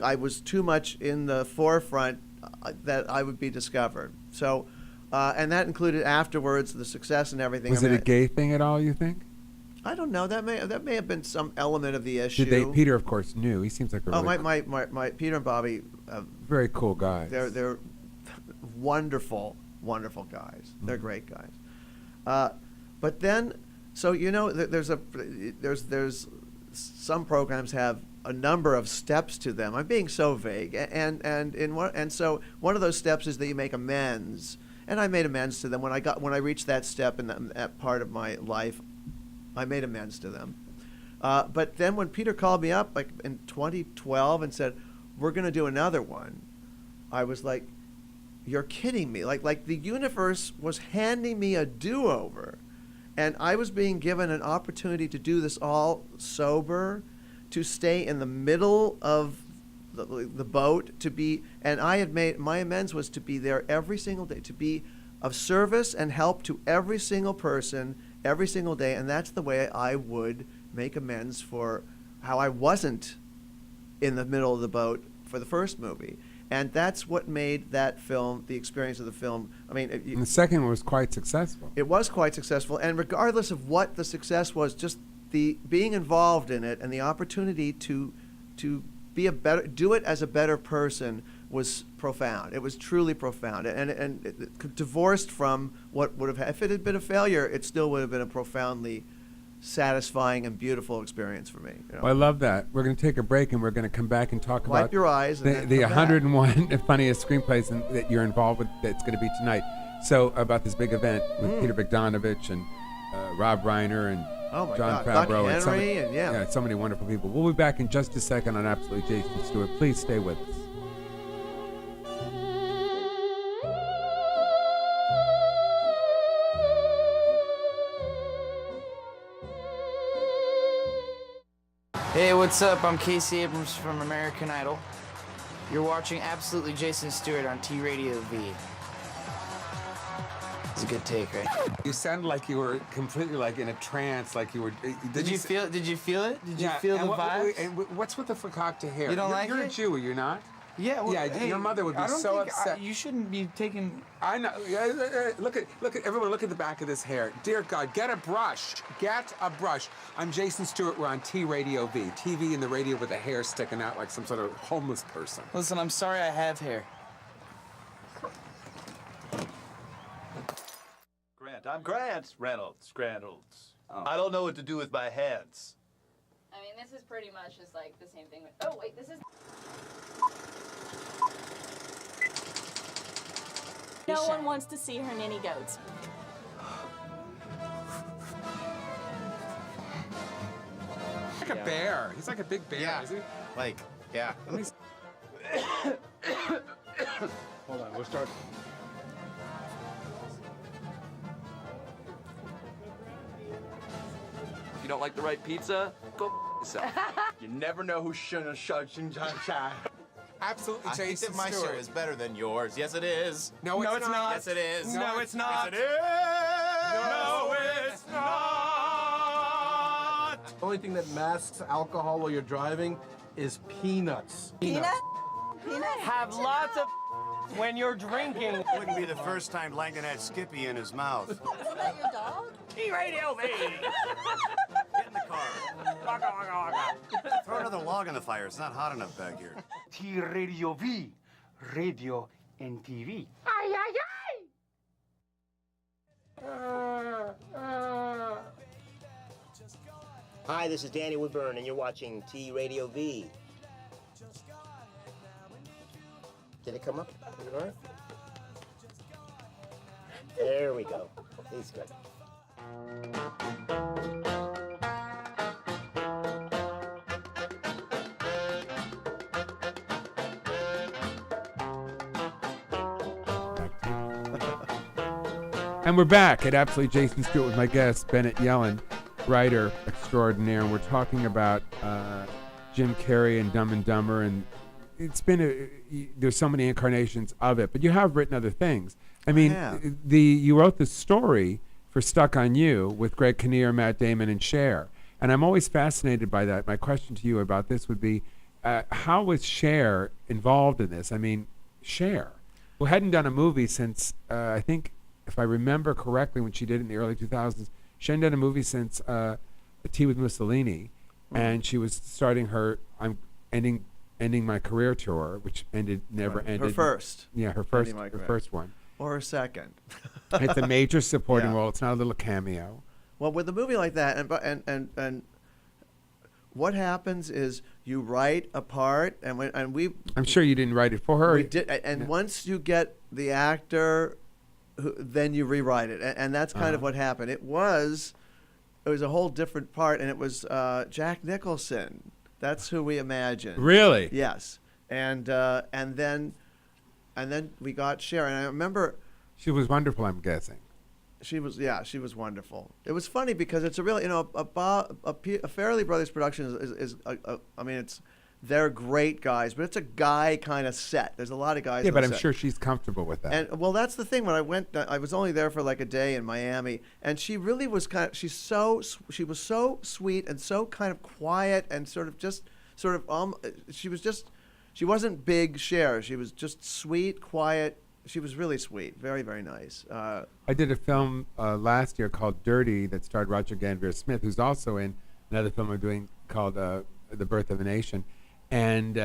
Speaker 4: was too much in the forefront, that I would be discovered. So, and that included afterwards the success and everything.
Speaker 3: Was it a gay thing at all, you think?
Speaker 4: I don't know. That may have been some element of the issue.
Speaker 3: Peter, of course, knew. He seems like a really
Speaker 4: my Peter and Bobby.
Speaker 3: Very cool guys.
Speaker 4: They're wonderful guys. They're great guys. But then, so there's some programs have a number of steps to them. I'm being so vague, and so one of those steps is that you make amends. And I made amends to them when I reached that step in that part of my life. I made amends to them. But then when Peter called me up like in 2012 and said, "We're going to do another one," I was like, "You're kidding me!" Like the universe was handing me a do-over, and I was being given an opportunity to do this all sober, to stay in the middle of the boat, and I had made my amends was to be there every single day, to be of service and help to every single person every single day, and that's the way I would make amends for how I wasn't in the middle of the boat for the first movie. And that's what made that film, the experience of the film. I mean,
Speaker 3: and the second one was quite successful.
Speaker 4: It was quite successful, and regardless of what the success was, just the being involved in it and the opportunity to do it as a better person was profound. It was truly profound, and it divorced from what would have, if it had been a failure, it still would have been a profoundly satisfying and beautiful experience for me.
Speaker 3: Well, I love that. We're going to take a break, and we're going to come back and talk
Speaker 4: Wipe
Speaker 3: about
Speaker 4: your eyes and
Speaker 3: the 101 funniest screenplays that you're involved with. That's going to be tonight. So about this big event with Peter Bogdanovich and Rob Reiner and John Favreau and so many wonderful people. We'll be back in just a second on Absolutely Jason Stewart. Please stay with us.
Speaker 14: Hey, what's up? I'm Casey Abrams from American Idol. You're watching Absolutely Jason Stewart on T-Radio V. It's a good take, right?
Speaker 3: You sounded like you were completely like in a trance, like you were.
Speaker 14: Did you feel it? Did you feel the vibe?
Speaker 3: And what's with the fakakta hair?
Speaker 14: You don't like it?
Speaker 3: You're a Jew, are you not?
Speaker 14: Yeah. Well, hey,
Speaker 3: your mother would be so upset.
Speaker 14: You shouldn't be taking.
Speaker 3: I know. Look at everyone. Look at the back of this hair. Dear God, get a brush. Get a brush. I'm Jason Stewart. We're on T-Radio V. TV and the radio with the hair sticking out like some sort of homeless person.
Speaker 14: Listen, I'm sorry I have hair.
Speaker 5: I'm Grant Reynolds. Oh. I don't know what to do with my hands.
Speaker 10: I mean, this is pretty much just like the same thing. Oh, wait, this is... No one wants to see her ninny goats.
Speaker 3: Like a bear. He's like a big bear, isn't he?
Speaker 6: Like, yeah.
Speaker 3: Let me...
Speaker 12: Hold on, we'll start.
Speaker 9: If you don't like the right pizza, go yourself. You never know who's shunna shun.
Speaker 6: Absolutely,
Speaker 9: I
Speaker 6: Jason
Speaker 9: think that my
Speaker 6: Stewart.
Speaker 9: show
Speaker 6: is better than yours. Yes, it is.
Speaker 9: No, it's not.
Speaker 6: Yes, it is.
Speaker 9: No, it's not.
Speaker 6: Yes, it is.
Speaker 9: No, it's not.
Speaker 12: The only thing that masks alcohol while you're driving is peanuts.
Speaker 10: Peanut?
Speaker 9: Have lots of when you're drinking.
Speaker 6: It wouldn't be the first time Langdon had Skippy in his mouth.
Speaker 10: Isn't that your dog?
Speaker 6: T-Radio V. Get in the car. Waka, waka, waka. Throw another log on the fire. It's not hot enough back here.
Speaker 15: T-Radio V. Radio and TV.
Speaker 10: Ay, ay, ay!
Speaker 16: Hi, this is Danny Woodburn, and you're watching T-Radio V. Did it come up? All right. There we go. He's good.
Speaker 3: And we're back at Absolutely Jason Stewart with my guest, Bennett Yellin, writer extraordinaire. And we're talking about Jim Carrey and Dumb and Dumber. And it's been there's so many incarnations of it. But you have written other things. I mean, you wrote the story for Stuck on You with Greg Kinnear, Matt Damon, and Cher. And I'm always fascinated by that. My question to you about this would be, how was Cher involved in this? I mean, Cher, who hadn't done a movie since, I think, if I remember correctly, when she did it in the early 2000s, she hadn't done a movie since The Tea with Mussolini, and she was starting her "I'm ending my career" tour, which never ended.
Speaker 4: Her first.
Speaker 3: Yeah, her first one.
Speaker 4: Or her second.
Speaker 3: It's a major supporting role. It's not a little cameo.
Speaker 4: Well, with a movie like that, and what happens is you write a part, and we.
Speaker 3: I'm sure you didn't write it for her.
Speaker 4: We did, and once you get the actor, then you rewrite it, and that's kind of what happened. It was a whole different part, and it was Jack Nicholson. That's who we imagined.
Speaker 3: Really?
Speaker 4: Yes, and then we got Cher, and I remember
Speaker 3: she was wonderful. I'm guessing.
Speaker 4: She was wonderful. It was funny because it's a really, a Farrelly Brothers production is I mean, they're great guys, but it's a guy kind of set. There's a lot of guys.
Speaker 3: Yeah, but I'm
Speaker 4: set.
Speaker 3: sure she's comfortable with that.
Speaker 4: And well, that's the thing. When I went, I was only there for like a day in Miami, and she really was she was so sweet and so kind of quiet and she wasn't big Cher. She was just sweet, quiet. She was really sweet, very, very nice.
Speaker 3: I did a film last year called Dirty that starred Roger Ganvier Smith, who's also in another film I'm doing called The Birth of a Nation. And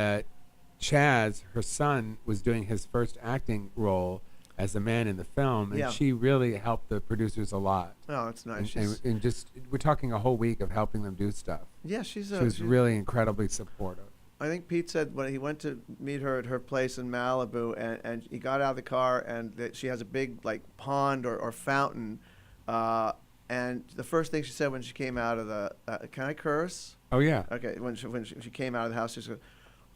Speaker 3: Chaz, her son, was doing his first acting role as a man in the film, and she really helped the producers a lot.
Speaker 4: Oh, that's nice.
Speaker 3: And just we're talking a whole week of helping them do stuff.
Speaker 4: Yeah,
Speaker 3: she was really incredibly supportive.
Speaker 4: I think Pete said when he went to meet her at her place in Malibu, and he got out of the car, and she has a big pond or fountain, and the first thing she said when she came out of the can I curse?
Speaker 3: Oh yeah.
Speaker 4: Okay, when she came out of the house, she said,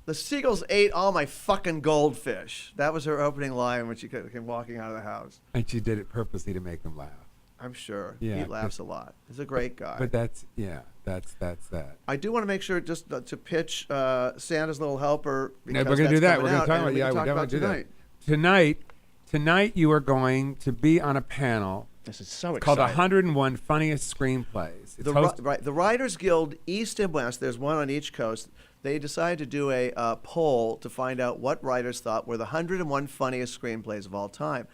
Speaker 4: "The seagulls ate all my fucking goldfish." That was her opening line when she came walking out of the house.
Speaker 3: And she did it purposely to make them laugh.
Speaker 4: I'm sure.
Speaker 3: Yeah,
Speaker 4: he laughs a lot. He's a great guy.
Speaker 3: But that's that.
Speaker 4: I do want to make sure just to pitch Santa's Little Helper.
Speaker 3: No, we're going to do that. We're going to talk about we're definitely do that. Tonight you are going to be on a panel.
Speaker 4: This is so exciting.
Speaker 3: Called 101 Funniest Screenplays.
Speaker 4: The Writers Guild East and West. There's one on each coast. They decided to do a poll to find out what writers thought were the 101 funniest screenplays of all time.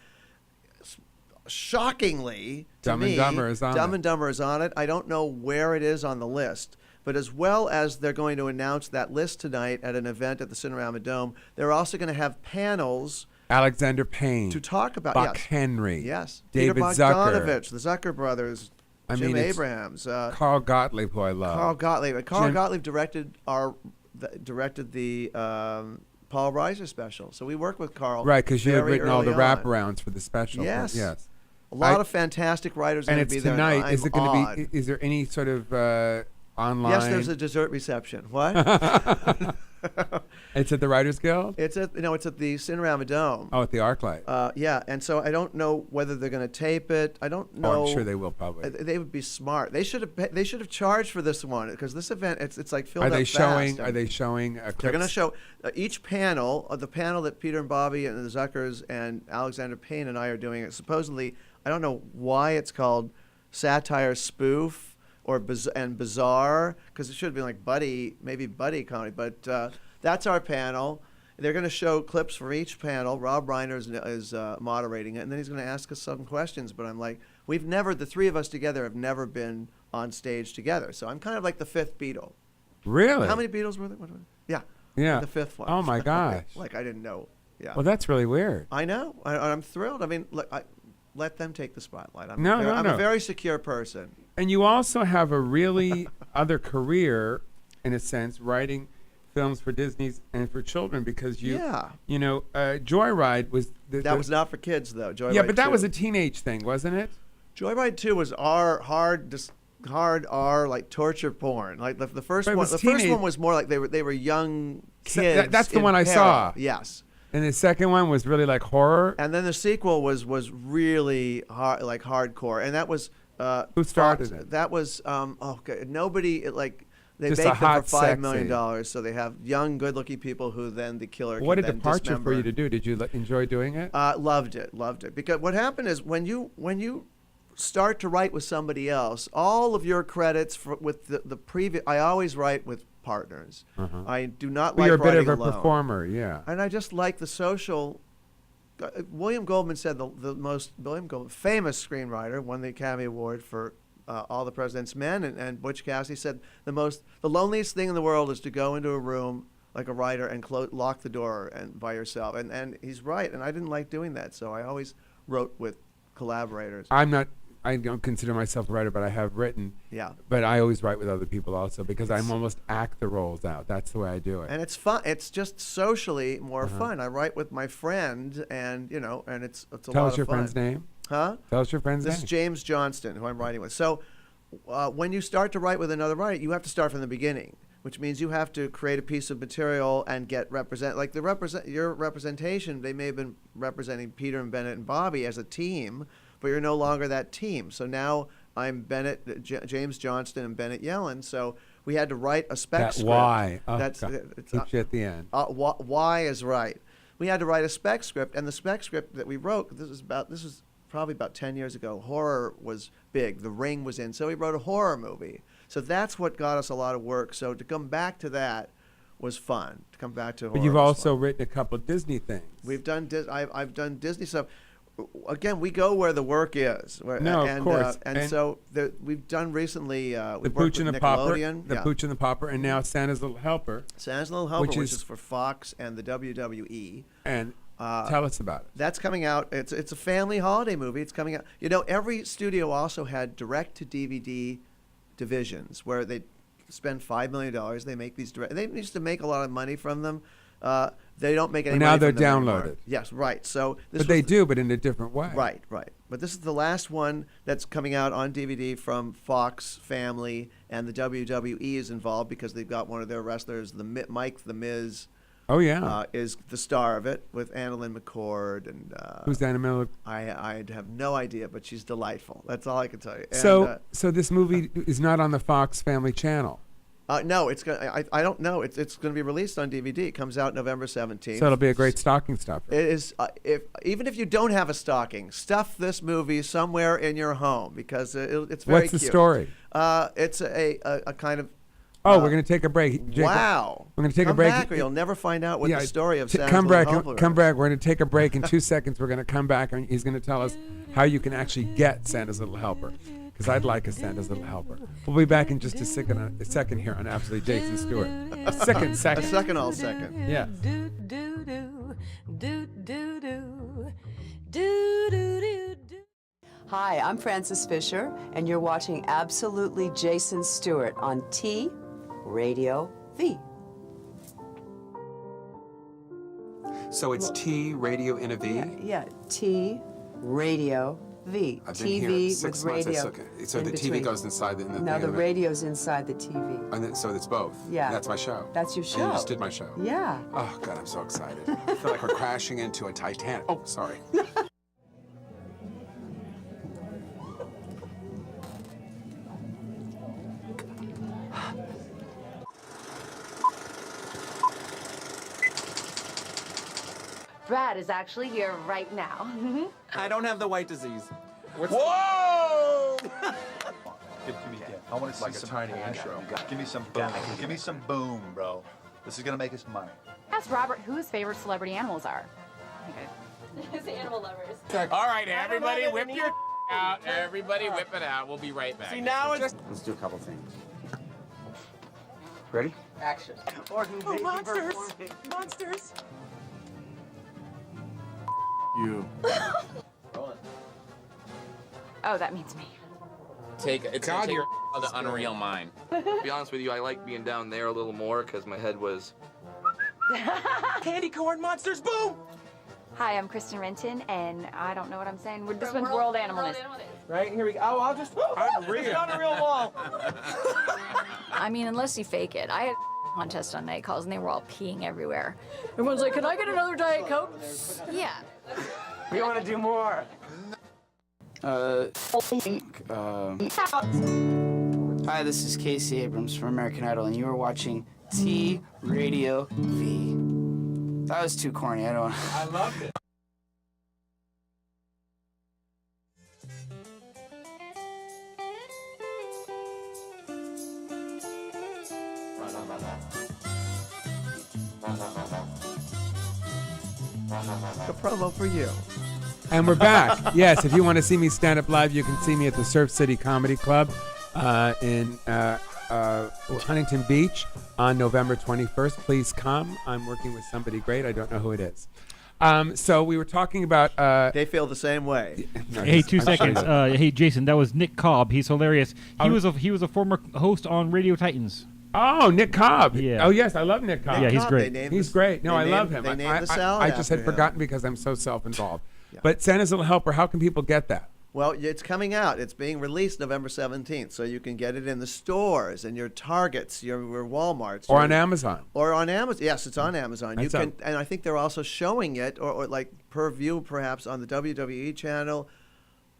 Speaker 4: Shockingly,
Speaker 3: Dumb and Dumber is on it.
Speaker 4: Dumb and Dumber is on it. I don't know where it is on the list, but as well as they're going to announce that list tonight at an event at the Cinerama Dome, they're also going to have panels.
Speaker 3: Alexander Payne
Speaker 4: to talk about
Speaker 3: Buck Henry,
Speaker 4: Peter
Speaker 3: David Zucker,
Speaker 4: Bogdanovich, the Zucker brothers, Jim Abrahams,
Speaker 3: Carl Gottlieb, who I love.
Speaker 4: Carl Gottlieb directed the Paul Reiser special, so we worked with Carl.
Speaker 3: Right, because you had written all the wraparounds for the special.
Speaker 4: Yes. A lot of fantastic writers are going to be there.
Speaker 3: And it's tonight. Is it going to be? Is there any sort of online?
Speaker 4: Yes, there's a dessert reception. What?
Speaker 3: It's at the Writers Guild?
Speaker 4: It's at the Cinerama Dome.
Speaker 3: Oh, at the ArcLight.
Speaker 4: Yeah, and so I don't know whether they're going to tape it. I don't know.
Speaker 3: Oh, I'm sure they will probably.
Speaker 4: They would be smart. They should have charged for this one because this event it's like filled
Speaker 3: up
Speaker 4: fast.
Speaker 3: Are they showing?
Speaker 4: They're going to show each panel. The panel that Peter and Bobby and the Zuckers and Alexander Payne and I are doing. It supposedly, I don't know why it's called satire spoof or bizarre, because it should have been like buddy comedy, but that's our panel. They're going to show clips for each panel. Rob Reiner is moderating it, and then he's going to ask us some questions. But I'm like, the three of us together have never been on stage together, so I'm kind of like the fifth Beatle.
Speaker 3: Really?
Speaker 4: How many Beatles were there? Yeah.
Speaker 3: Yeah.
Speaker 4: The fifth one.
Speaker 3: Oh my gosh.
Speaker 4: Like I didn't know. Yeah.
Speaker 3: Well, that's really weird.
Speaker 4: I know. I'm thrilled. I mean, look, let them take the spotlight. I'm
Speaker 3: No.
Speaker 4: a very secure person.
Speaker 3: And you also have a really other career, in a sense, writing films for Disney's and for children because
Speaker 4: Yeah.
Speaker 3: you know, Joyride was
Speaker 4: That was not for kids though. Joyride
Speaker 3: yeah, but that
Speaker 4: 2.
Speaker 3: was a teenage thing, wasn't it?
Speaker 4: Joyride 2 was hard R, like torture porn. Like the first
Speaker 3: But it
Speaker 4: one.
Speaker 3: was
Speaker 4: The first
Speaker 3: teenage-
Speaker 4: one was more like they were young
Speaker 3: So
Speaker 4: kids.
Speaker 3: that's the
Speaker 4: in
Speaker 3: one I
Speaker 4: peril.
Speaker 3: saw.
Speaker 4: Yes.
Speaker 3: And the second one was really like horror.
Speaker 4: And then the sequel was really like hardcore, and that was
Speaker 3: Who started it?
Speaker 4: That was nobody they
Speaker 3: Just a
Speaker 4: make them
Speaker 3: hot,
Speaker 4: for $5 million,
Speaker 3: sexy.
Speaker 4: so they have young, good-looking people who then the killer.
Speaker 3: What a
Speaker 4: can then
Speaker 3: departure for
Speaker 4: dismember.
Speaker 3: you to do. Did you enjoy doing it?
Speaker 4: Loved it. Because what happened is when you start to write with somebody else, all of your credits with the previous. I always write with partners.
Speaker 3: Uh-huh.
Speaker 4: I do not
Speaker 3: Well,
Speaker 4: like
Speaker 3: you're a bit
Speaker 4: writing
Speaker 3: of a
Speaker 4: alone.
Speaker 3: performer, yeah.
Speaker 4: And I just like the social. William Goldman said William Goldman, famous screenwriter, won the Academy Award for All the President's Men, and Butch Cassidy said the loneliest thing in the world is to go into a room like a writer and lock the door and by yourself. And he's right. And I didn't like doing that, so I always wrote with collaborators.
Speaker 3: I don't consider myself a writer, but I have written.
Speaker 4: Yeah.
Speaker 3: But I always write with other people also because I'm almost act the roles out. That's the way I do it.
Speaker 4: And it's fun. It's just socially more
Speaker 3: Uh-huh.
Speaker 4: fun. I write with my friend, and and it's a lot of fun.
Speaker 3: Tell us your friend's name.
Speaker 4: Huh?
Speaker 3: Tell us your friend's
Speaker 4: This
Speaker 3: name.
Speaker 4: is James Johnston, who I'm writing with. So when you start to write with another writer, you have to start from the beginning, which means you have to create a piece of material and get your representation. They may have been representing Peter and Bennett and Bobby as a team, but you're no longer that team. So now I'm James Johnston and Bennett Yellin. So we had to write a spec script.
Speaker 3: Why? Oh,
Speaker 4: That's
Speaker 3: God.
Speaker 4: it's
Speaker 3: Keeps you at the end.
Speaker 4: Why is right. We had to write a spec script, and the spec script that we wrote. This was probably about 10 years ago. Horror was big. The Ring was in, so we wrote a horror movie. So that's what got us a lot of work. So to come back to that was fun. To come back to horror.
Speaker 3: But you've
Speaker 4: was
Speaker 3: also
Speaker 4: fun.
Speaker 3: written a couple of Disney things.
Speaker 4: We've done. I've done Disney stuff. Again, we go where the work is.
Speaker 3: No, of course.
Speaker 4: And so we've done recently.
Speaker 3: The
Speaker 4: We've
Speaker 3: Pooch
Speaker 4: worked
Speaker 3: and
Speaker 4: with
Speaker 3: the Pauper,
Speaker 4: Nickelodeon.
Speaker 3: the
Speaker 4: Yeah.
Speaker 3: Pooch and the Pauper, and now Santa's Little Helper.
Speaker 4: Santa's Little Helper, which
Speaker 3: is
Speaker 4: is for Fox and the WWE.
Speaker 3: And tell us about it.
Speaker 4: That's coming out. It's a family holiday movie. It's coming out. Every studio also had direct-to-DVD divisions where they spend $5 million. They make these direct. They used to make a lot of money from them. They don't make any
Speaker 3: Well, now
Speaker 4: money
Speaker 3: they're
Speaker 4: from them anymore.
Speaker 3: downloaded.
Speaker 4: Yes, right. So this
Speaker 3: But they
Speaker 4: was
Speaker 3: do, but in a different way.
Speaker 4: Right. But this is the last one that's coming out on DVD from Fox Family, and the WWE is involved because they've got one of their wrestlers, Mike the Miz.
Speaker 3: Oh, yeah.
Speaker 4: Is the star of it with Annalyn McCord and.
Speaker 3: Who's Anna Miller?
Speaker 4: I have no idea, but she's delightful. That's all I can tell you.
Speaker 3: So this movie is not on the Fox Family Channel.
Speaker 4: No, it's gonna. I don't know. It's going to be released on DVD. It comes out November 17th.
Speaker 3: So it'll be a great stocking stuffer.
Speaker 4: It is. Even if you don't have a stocking, stuff this movie somewhere in your home because it's very
Speaker 3: What's the
Speaker 4: cute.
Speaker 3: story?
Speaker 4: It's a kind of.
Speaker 3: Oh, we're going to take a break. Jacob,
Speaker 4: Wow.
Speaker 3: We're going to take
Speaker 4: Come
Speaker 3: a break.
Speaker 4: back or you'll never find out what the story of Santa's
Speaker 3: Come
Speaker 4: Little
Speaker 3: back.
Speaker 4: Helper
Speaker 3: Come
Speaker 4: is.
Speaker 3: back. We're going to take a break in 2 seconds. We're going to come back and he's going to tell us how you can actually get Santa's Little Helper. Because I'd like a Santa's Little Helper. We'll be back in just a second here on Absolutely Jason Stewart. A second.
Speaker 4: A second, all second.
Speaker 3: Yeah.
Speaker 17: Hi, I'm Frances Fisher, and you're watching Absolutely Jason Stewart on T Radio V.
Speaker 18: So it's T Radio in a V?
Speaker 17: Yeah, T Radio V.
Speaker 18: I've been
Speaker 17: TV
Speaker 18: here 6
Speaker 17: with
Speaker 18: months.
Speaker 17: radio.
Speaker 18: Okay. So
Speaker 17: in
Speaker 18: the
Speaker 17: between.
Speaker 18: TV goes inside the
Speaker 17: No, the radio's inside the TV.
Speaker 18: And then, so it's both.
Speaker 17: Yeah.
Speaker 18: That's my show.
Speaker 17: That's your
Speaker 18: You
Speaker 17: show.
Speaker 18: just did my show.
Speaker 17: Yeah.
Speaker 18: Oh God, I'm so excited. I feel like we're crashing into a Titanic. Oh, sorry.
Speaker 19: Brad is actually here right now.
Speaker 9: I don't have the white disease.
Speaker 5: Whoa! Give me again. I want to see some tiny intro. Give me some boom. Give me some boom, bro. This is gonna make us money.
Speaker 10: Ask Robert who his favorite celebrity animals are. His animal lovers.
Speaker 8: All right, everybody, whip your out. Everybody, whip it out. We'll be right back.
Speaker 9: See, now it's...
Speaker 16: Let's do a couple things. Ready?
Speaker 17: Action.
Speaker 9: Oh, monsters! Monsters!
Speaker 5: You.
Speaker 10: Oh, that means me.
Speaker 8: It's gonna take the unreal mind.
Speaker 20: To be honest with you, I like being down there a little more because my head was
Speaker 9: Candy corn monsters, boom!
Speaker 10: Hi, I'm Kristen Renton, and I don't know what I'm saying. This one's World Animal Days.
Speaker 9: Right, here we go. Oh, I'll just... It's on a real wall.
Speaker 7: I mean, unless you fake it. I had a contest on night calls, and they were all peeing everywhere. Everyone's like, can I get another Diet Coke? Yeah.
Speaker 9: We want to do more.
Speaker 14: Hi, this is Casey Abrams from American Idol, and you are watching T Radio V. That was too corny. I don't.
Speaker 3: I loved it.
Speaker 4: A promo for you.
Speaker 3: And we're back. Yes, if you want to see me stand up live, you can see me at the Surf City Comedy Club in Huntington Beach on November 21st. Please come. I'm working with somebody great. I don't know who it is. So we were talking about...
Speaker 4: they feel the same way.
Speaker 3: No,
Speaker 20: Hey, 2 seconds. Hey, Jason, that was Nick Cobb. He's hilarious. He was a former host on Radio Titans.
Speaker 3: Oh, Nick Cobb.
Speaker 20: Yeah.
Speaker 3: Oh, yes, I love Nick Cobb.
Speaker 20: Yeah, he's great.
Speaker 3: He's great. No, I love him.
Speaker 4: They named the salad
Speaker 3: I just had
Speaker 4: after him.
Speaker 3: forgotten because I'm so self-involved. But Santa's Little Helper, how can people get that?
Speaker 4: Well, it's coming out. It's being released November 17th, so you can get it in the stores and your Targets, your Walmarts,
Speaker 3: Or on Amazon.
Speaker 4: Or on Amazon. Yes, it's on Amazon.
Speaker 3: That's
Speaker 4: You can, and I think they're also showing it, or like per view, perhaps on the WWE channel.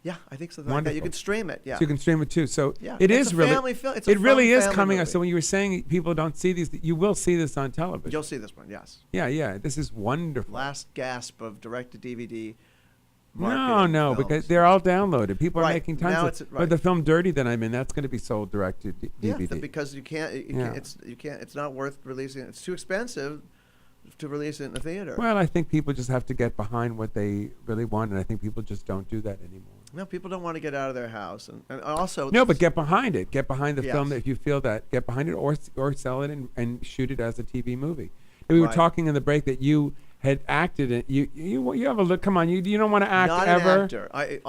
Speaker 4: Yeah, I think so. Like that. You can stream it. Yeah,
Speaker 3: So you can stream it too. So
Speaker 4: Yeah,
Speaker 3: it
Speaker 4: it's
Speaker 3: is
Speaker 4: a
Speaker 3: really,
Speaker 4: family film. It's a
Speaker 3: it really
Speaker 4: fun
Speaker 3: is
Speaker 4: family
Speaker 3: coming.
Speaker 4: movie.
Speaker 3: So when you were saying people don't see these, you will see this on television.
Speaker 4: You'll see this one. Yes.
Speaker 3: Yeah. This is wonderful.
Speaker 4: Last gasp of direct-to-DVD.
Speaker 3: No, because they're all downloaded. People are
Speaker 4: Right,
Speaker 3: making tons
Speaker 4: now
Speaker 3: of.
Speaker 4: it's-
Speaker 3: But
Speaker 4: right.
Speaker 3: the film Dirty that I'm in, that's going to be sold direct to DVD.
Speaker 4: Yeah, because you can't. It's not worth releasing. It's too expensive to release it in the theater.
Speaker 3: Well, I think people just have to get behind what they really want, and I think people just don't do that anymore.
Speaker 4: No, people don't want to get out of their house, and also
Speaker 3: No, but get behind it. Get behind the film
Speaker 4: Yes.
Speaker 3: if you feel that. Get behind it, or sell it and shoot it as a TV movie. And we were
Speaker 4: Right.
Speaker 3: talking in the break that you had acted in. You have a look. Come on, you don't want to act
Speaker 4: not
Speaker 3: ever.
Speaker 4: an actor.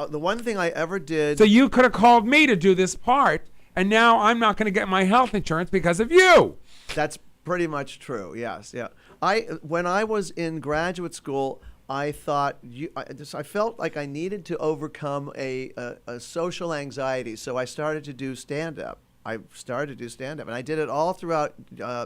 Speaker 4: The one thing I ever did.
Speaker 3: So you could have called me to do this part, and now I'm not going to get my health insurance because of you.
Speaker 4: That's pretty much true. Yes, yeah. When I was in graduate school, I thought I felt like I needed to overcome a social anxiety, so I started to do stand-up. And I did it all throughout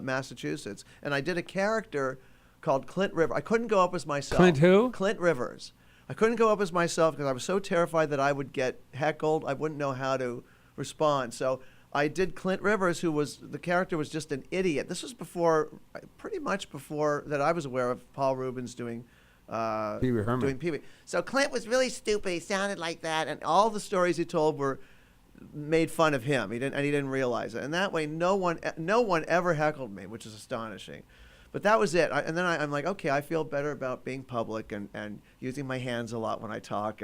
Speaker 4: Massachusetts. And I did a character called Clint Rivers. I couldn't go up as myself.
Speaker 3: Clint who?
Speaker 4: Clint Rivers. I couldn't go up as myself because I was so terrified that I would get heckled. I wouldn't know how to respond. So I did Clint Rivers, the character was just an idiot. This was pretty much before that I was aware of Paul Rubens doing
Speaker 3: Pee Wee Herman.
Speaker 4: doing Pee Wee. So Clint was really stupid. He sounded like that, and all the stories he told made fun of him. He didn't realize it, and that way no one ever heckled me, which is astonishing. But that was it. And then I'm like, okay, I feel better about being public and using my hands a lot when I talk.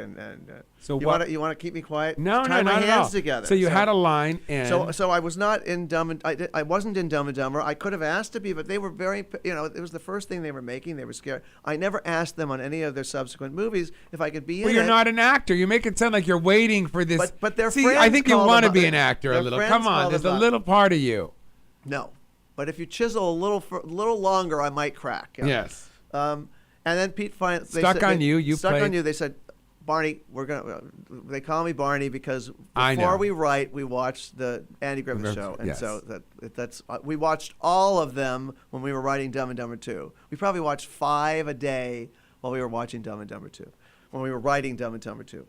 Speaker 3: So
Speaker 4: you
Speaker 3: what-
Speaker 4: want to keep me quiet?
Speaker 3: No,
Speaker 4: Tie my
Speaker 3: not at
Speaker 4: hands
Speaker 3: all.
Speaker 4: together.
Speaker 3: So you had a line, and
Speaker 4: So I was not in I wasn't in Dumb and Dumber. I could have asked to be, but they were very. It was the first thing they were making. They were scared. I never asked them on any of their subsequent movies if I could be
Speaker 3: well,
Speaker 4: in
Speaker 3: you're
Speaker 4: it.
Speaker 3: not an actor. You make it sound like you're waiting for this.
Speaker 4: But their
Speaker 3: See,
Speaker 4: friends
Speaker 3: I think you
Speaker 4: call
Speaker 3: want to
Speaker 4: them-
Speaker 3: be an actor a
Speaker 4: their
Speaker 3: little.
Speaker 4: friends
Speaker 3: Come
Speaker 4: call
Speaker 3: on, there's
Speaker 4: them
Speaker 3: a
Speaker 4: up.
Speaker 3: little part of you.
Speaker 4: No, but if you chisel a little longer, I might crack. Yeah.
Speaker 3: Yes.
Speaker 4: And then Pete finally
Speaker 3: Stuck on You, you
Speaker 4: stuck
Speaker 3: played-
Speaker 4: on you. They said, Barney, they call me Barney because
Speaker 3: I know.
Speaker 4: before we write, we watch the Andy Griffith
Speaker 3: Griffith,
Speaker 4: Show, and
Speaker 3: yes.
Speaker 4: so that's we watched all of them when we were writing Dumb and Dumber 2. We probably watched 5 a day while we were watching Dumb and Dumber 2, when we were writing Dumb and Dumber 2.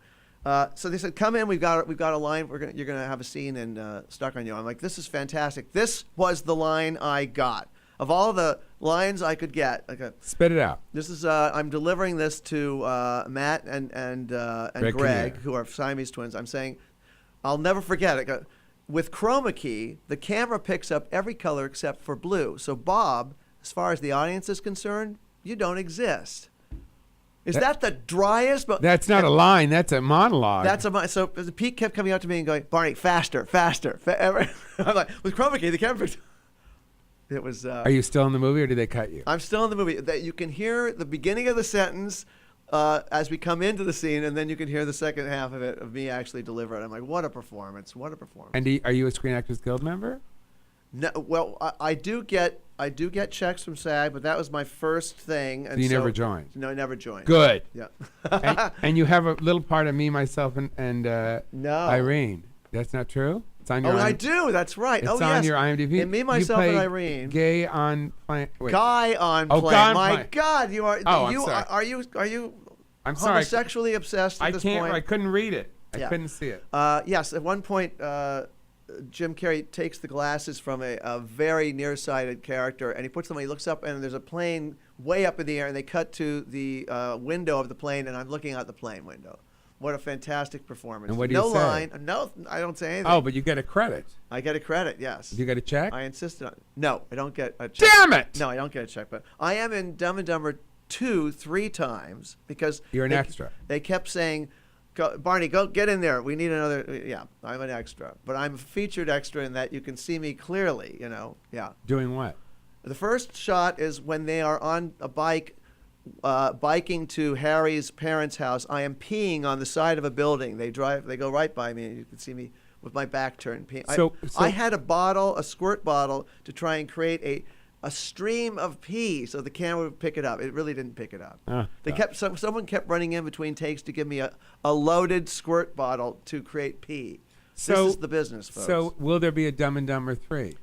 Speaker 4: So they said, "Come in. We've got a line. You're gonna have a scene in Stuck on You." I'm like, "This is fantastic." This was the line I got of all the lines I could get.
Speaker 3: Spit it out.
Speaker 4: This is I'm delivering this to Matt and
Speaker 3: Greg
Speaker 4: Greg,
Speaker 3: Kinnear.
Speaker 4: who are Siamese twins. I'm saying, I'll never forget it. With chroma key, the camera picks up every color except for blue. So Bob, as far as the audience is concerned, you don't exist. Is that the driest?
Speaker 3: That's not a line. That's a monologue.
Speaker 4: So Pete kept coming up to me and going, "Barney, faster, faster." I'm like, with chroma key, the camera picked. It was.
Speaker 3: Are you still in the movie, or did they cut you?
Speaker 4: I'm still in the movie. That you can hear the beginning of the sentence as we come into the scene, and then you can hear the second half of it of me actually deliver it. I'm like, what a performance! What a performance!
Speaker 3: And are you a Screen Actors Guild member?
Speaker 4: No, well, I do get I do get checks from SAG, but that was my first thing. And
Speaker 3: So you never joined?
Speaker 4: No, I never joined.
Speaker 3: Good.
Speaker 4: Yeah.
Speaker 3: and you have a little part of me, myself, and
Speaker 4: No.
Speaker 3: Irene. That's not true? It's on your
Speaker 4: I do. That's right.
Speaker 3: It's
Speaker 4: oh,
Speaker 3: on
Speaker 4: yes.
Speaker 3: your IMDb.
Speaker 4: And me,
Speaker 3: You
Speaker 4: myself, and
Speaker 3: play
Speaker 4: Irene.
Speaker 3: Gay on plane. Wait.
Speaker 4: Guy on
Speaker 3: Oh,
Speaker 4: plane.
Speaker 3: Guy on
Speaker 4: My
Speaker 3: plane.
Speaker 4: God, you are.
Speaker 3: Oh, I'm
Speaker 4: you
Speaker 3: sorry.
Speaker 4: Are you?
Speaker 3: I'm sorry.
Speaker 4: Homosexually obsessed at
Speaker 3: I
Speaker 4: this
Speaker 3: can't.
Speaker 4: point?
Speaker 3: I couldn't read it. I
Speaker 4: Yeah.
Speaker 3: couldn't see it.
Speaker 4: Yes, at one point, Jim Carrey takes the glasses from a very nearsighted character, and he puts them. He looks up, and there's a plane way up in the air, and they cut to the window of the plane, and I'm looking out the plane window. What a fantastic performance!
Speaker 3: And what do you
Speaker 4: no
Speaker 3: say?
Speaker 4: line. No, I don't say anything.
Speaker 3: Oh, but you get a credit.
Speaker 4: I get a credit. Yes.
Speaker 3: You get a check?
Speaker 4: I insisted on. No, I don't get a check.
Speaker 3: Damn it!
Speaker 4: No, I don't get a check. But I am in Dumb and Dumber 2 3 times because
Speaker 3: You're an
Speaker 4: they,
Speaker 3: extra.
Speaker 4: They kept saying, Barney, go get in there. We need another. Yeah, I'm an extra, but I'm a featured extra in that you can see me clearly. You know. Yeah.
Speaker 3: Doing what?
Speaker 4: The first shot is when they are on a bike. Biking to Harry's parents' house. I am peeing on the side of a building. They go right by me, and you can see me with my back turned peeing. I had a squirt bottle, to try and create a stream of pee so the camera would pick it up. It really didn't pick it up. Someone kept running in between takes to give me a loaded squirt bottle to create pee. This is the business, folks.
Speaker 3: So will there be a Dumb and Dumber 3?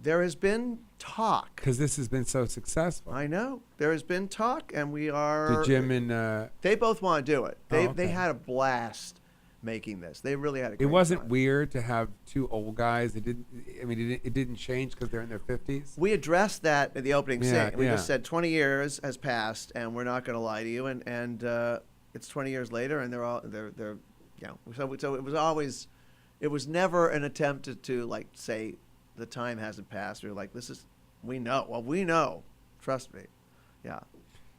Speaker 4: There has been talk.
Speaker 3: Because this has been so successful.
Speaker 4: I know. There has been talk, and we are...
Speaker 3: Did Jim and...
Speaker 4: They both want to do it. They
Speaker 3: okay.
Speaker 4: had a blast making this. They really had a great
Speaker 3: It wasn't
Speaker 4: time.
Speaker 3: weird to have two old guys. It didn't change because they're in their 50s.
Speaker 4: We addressed that in the opening scene. We
Speaker 3: yeah.
Speaker 4: just said 20 years has passed, and we're not going to lie to you. And it's 20 years later, and they're So it was never an attempt to like say the time hasn't passed. We're like, we know. Well, we know. Trust me. Yeah.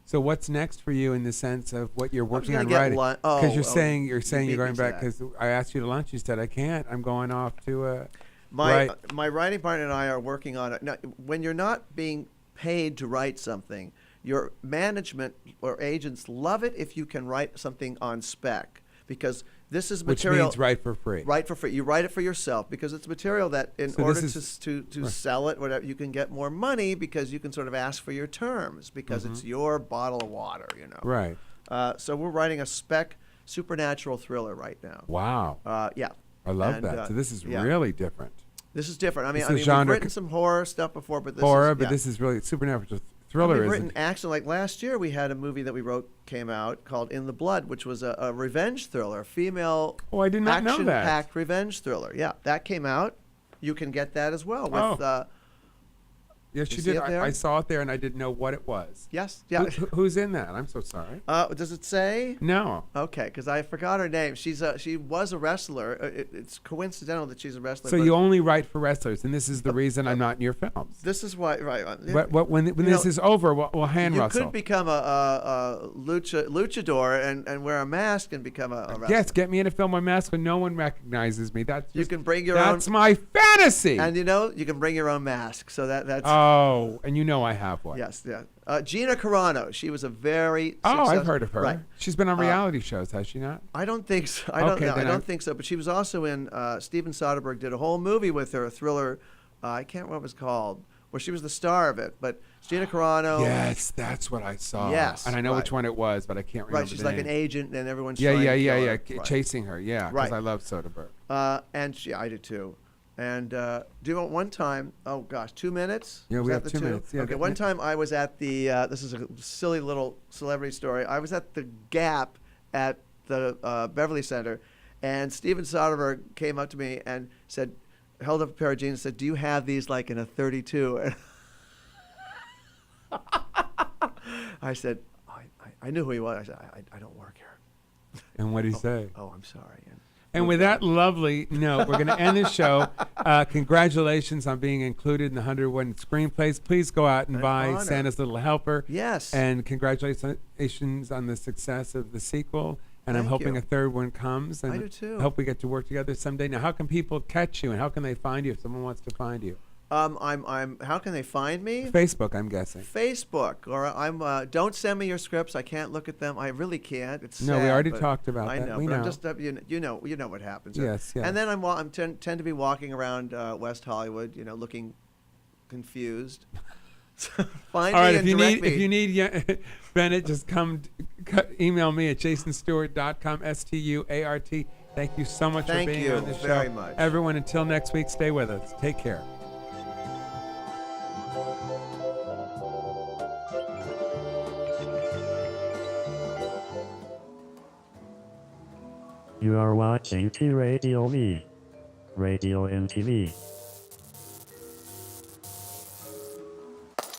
Speaker 3: So what's next for you in the sense of what you're working on
Speaker 4: gonna get
Speaker 3: writing? Because you're saying
Speaker 4: you
Speaker 3: you're
Speaker 4: beat
Speaker 3: going
Speaker 4: me to
Speaker 3: back.
Speaker 4: that.
Speaker 3: Because I asked you to lunch, you said I can't. I'm going off to
Speaker 4: My writing partner and I are working on it. Now, when you're not being paid to write something, your management or agents love it if you can write something on spec, because this is material.
Speaker 3: Which means write for free.
Speaker 4: Write for free. You write it for yourself because it's material that in order to
Speaker 3: right.
Speaker 4: sell it, whatever, you can get more money because you can sort of ask for your terms because it's your bottle of water, you know.
Speaker 3: Right.
Speaker 4: So we're writing a spec supernatural thriller right now.
Speaker 3: Wow.
Speaker 4: Yeah.
Speaker 3: I love that. So this is really different.
Speaker 4: This is different. I mean, we've
Speaker 3: genre
Speaker 4: written some horror stuff before, but
Speaker 3: this is really supernatural thriller.
Speaker 4: We've written action. Like last year, we had a movie that we wrote came out called In the Blood, which was a revenge thriller, female.
Speaker 3: Oh, I did not know that.
Speaker 4: Action-packed revenge thriller. Yeah, that came out. You can get that as well with.
Speaker 3: Yes, you did. I saw it there, and I didn't know what it was.
Speaker 4: Yes. Yeah.
Speaker 3: Who's in that? I'm so sorry.
Speaker 4: Does it say?
Speaker 3: No.
Speaker 4: Okay, because I forgot her name. She was a wrestler. It's coincidental that she's a wrestler.
Speaker 3: So you only write for wrestlers, and this is the reason I'm not in your films.
Speaker 4: This is why, right?
Speaker 3: When this is over, we'll hand wrestle.
Speaker 4: You could become a luchador and wear a mask and become a wrestler.
Speaker 3: Yes, get me in a film with mask when no one recognizes me.
Speaker 4: You can bring your own.
Speaker 3: That's my fantasy.
Speaker 4: And you can bring your own mask. So that's.
Speaker 3: Oh, and I have one.
Speaker 4: Yes, yeah. Gina Carano. She was a very. successful,
Speaker 3: I've heard of her.
Speaker 4: Right.
Speaker 3: She's been on reality shows, has she not?
Speaker 4: I don't think so. I don't think so. But she was also in. Steven Soderbergh did a whole movie with her, a thriller. I can't remember what it was called, where she was the star of it. But Gina Carano.
Speaker 3: Yes, that's what I saw.
Speaker 4: Yes,
Speaker 3: and I know which one it was, but I can't remember.
Speaker 4: Right, she's like an agent, and everyone's
Speaker 3: chasing her. Yeah, because I love Soderbergh.
Speaker 4: And I do too. And do you want one time? Oh gosh, 2 minutes.
Speaker 3: Yeah, we have 2 minutes. Yeah,
Speaker 4: okay, one time I was at the. This is a silly little celebrity story. I was at the Gap at the Beverly Center, and Steven Soderbergh came up to me and said, held up a pair of jeans and said, "Do you have these like in a 32?" I said, I knew who he was. I said, I don't work here.
Speaker 3: And what did he say?
Speaker 4: Oh, I'm sorry.
Speaker 3: And with that lovely note, we're going to end the show. Congratulations on being included in the 101 screenplays. Please go out and buy
Speaker 4: honor.
Speaker 3: Santa's Little Helper.
Speaker 4: Yes.
Speaker 3: And congratulations on the success of the sequel. And I'm
Speaker 4: Thank
Speaker 3: hoping
Speaker 4: you.
Speaker 3: a third one comes. And
Speaker 4: I do too.
Speaker 3: I hope we get to work together someday. Now, how can people catch you and how can they find you if someone wants to find you?
Speaker 4: How can they find me?
Speaker 3: Facebook, I'm guessing.
Speaker 4: Facebook, or don't send me your scripts. I can't look at them. I really can't. It's
Speaker 3: No, we
Speaker 4: sad,
Speaker 3: already
Speaker 4: but
Speaker 3: talked about
Speaker 4: I
Speaker 3: that.
Speaker 4: know,
Speaker 3: We
Speaker 4: but I'm
Speaker 3: know.
Speaker 4: just you know what happens.
Speaker 3: Yes, yes.
Speaker 4: And then I tend to be walking around West Hollywood, looking confused. Find
Speaker 3: All right,
Speaker 4: me
Speaker 3: if
Speaker 4: and
Speaker 3: you
Speaker 4: direct
Speaker 3: need
Speaker 4: me.
Speaker 3: if you need Bennett, just email me at jasonstewart.com, Stuart. Thank you so much
Speaker 4: Thank
Speaker 3: for being
Speaker 4: you
Speaker 3: on the show.
Speaker 4: very much.
Speaker 3: Everyone, until next week, stay with us. Take care.
Speaker 21: You are watching T Radio V, Radio and TV.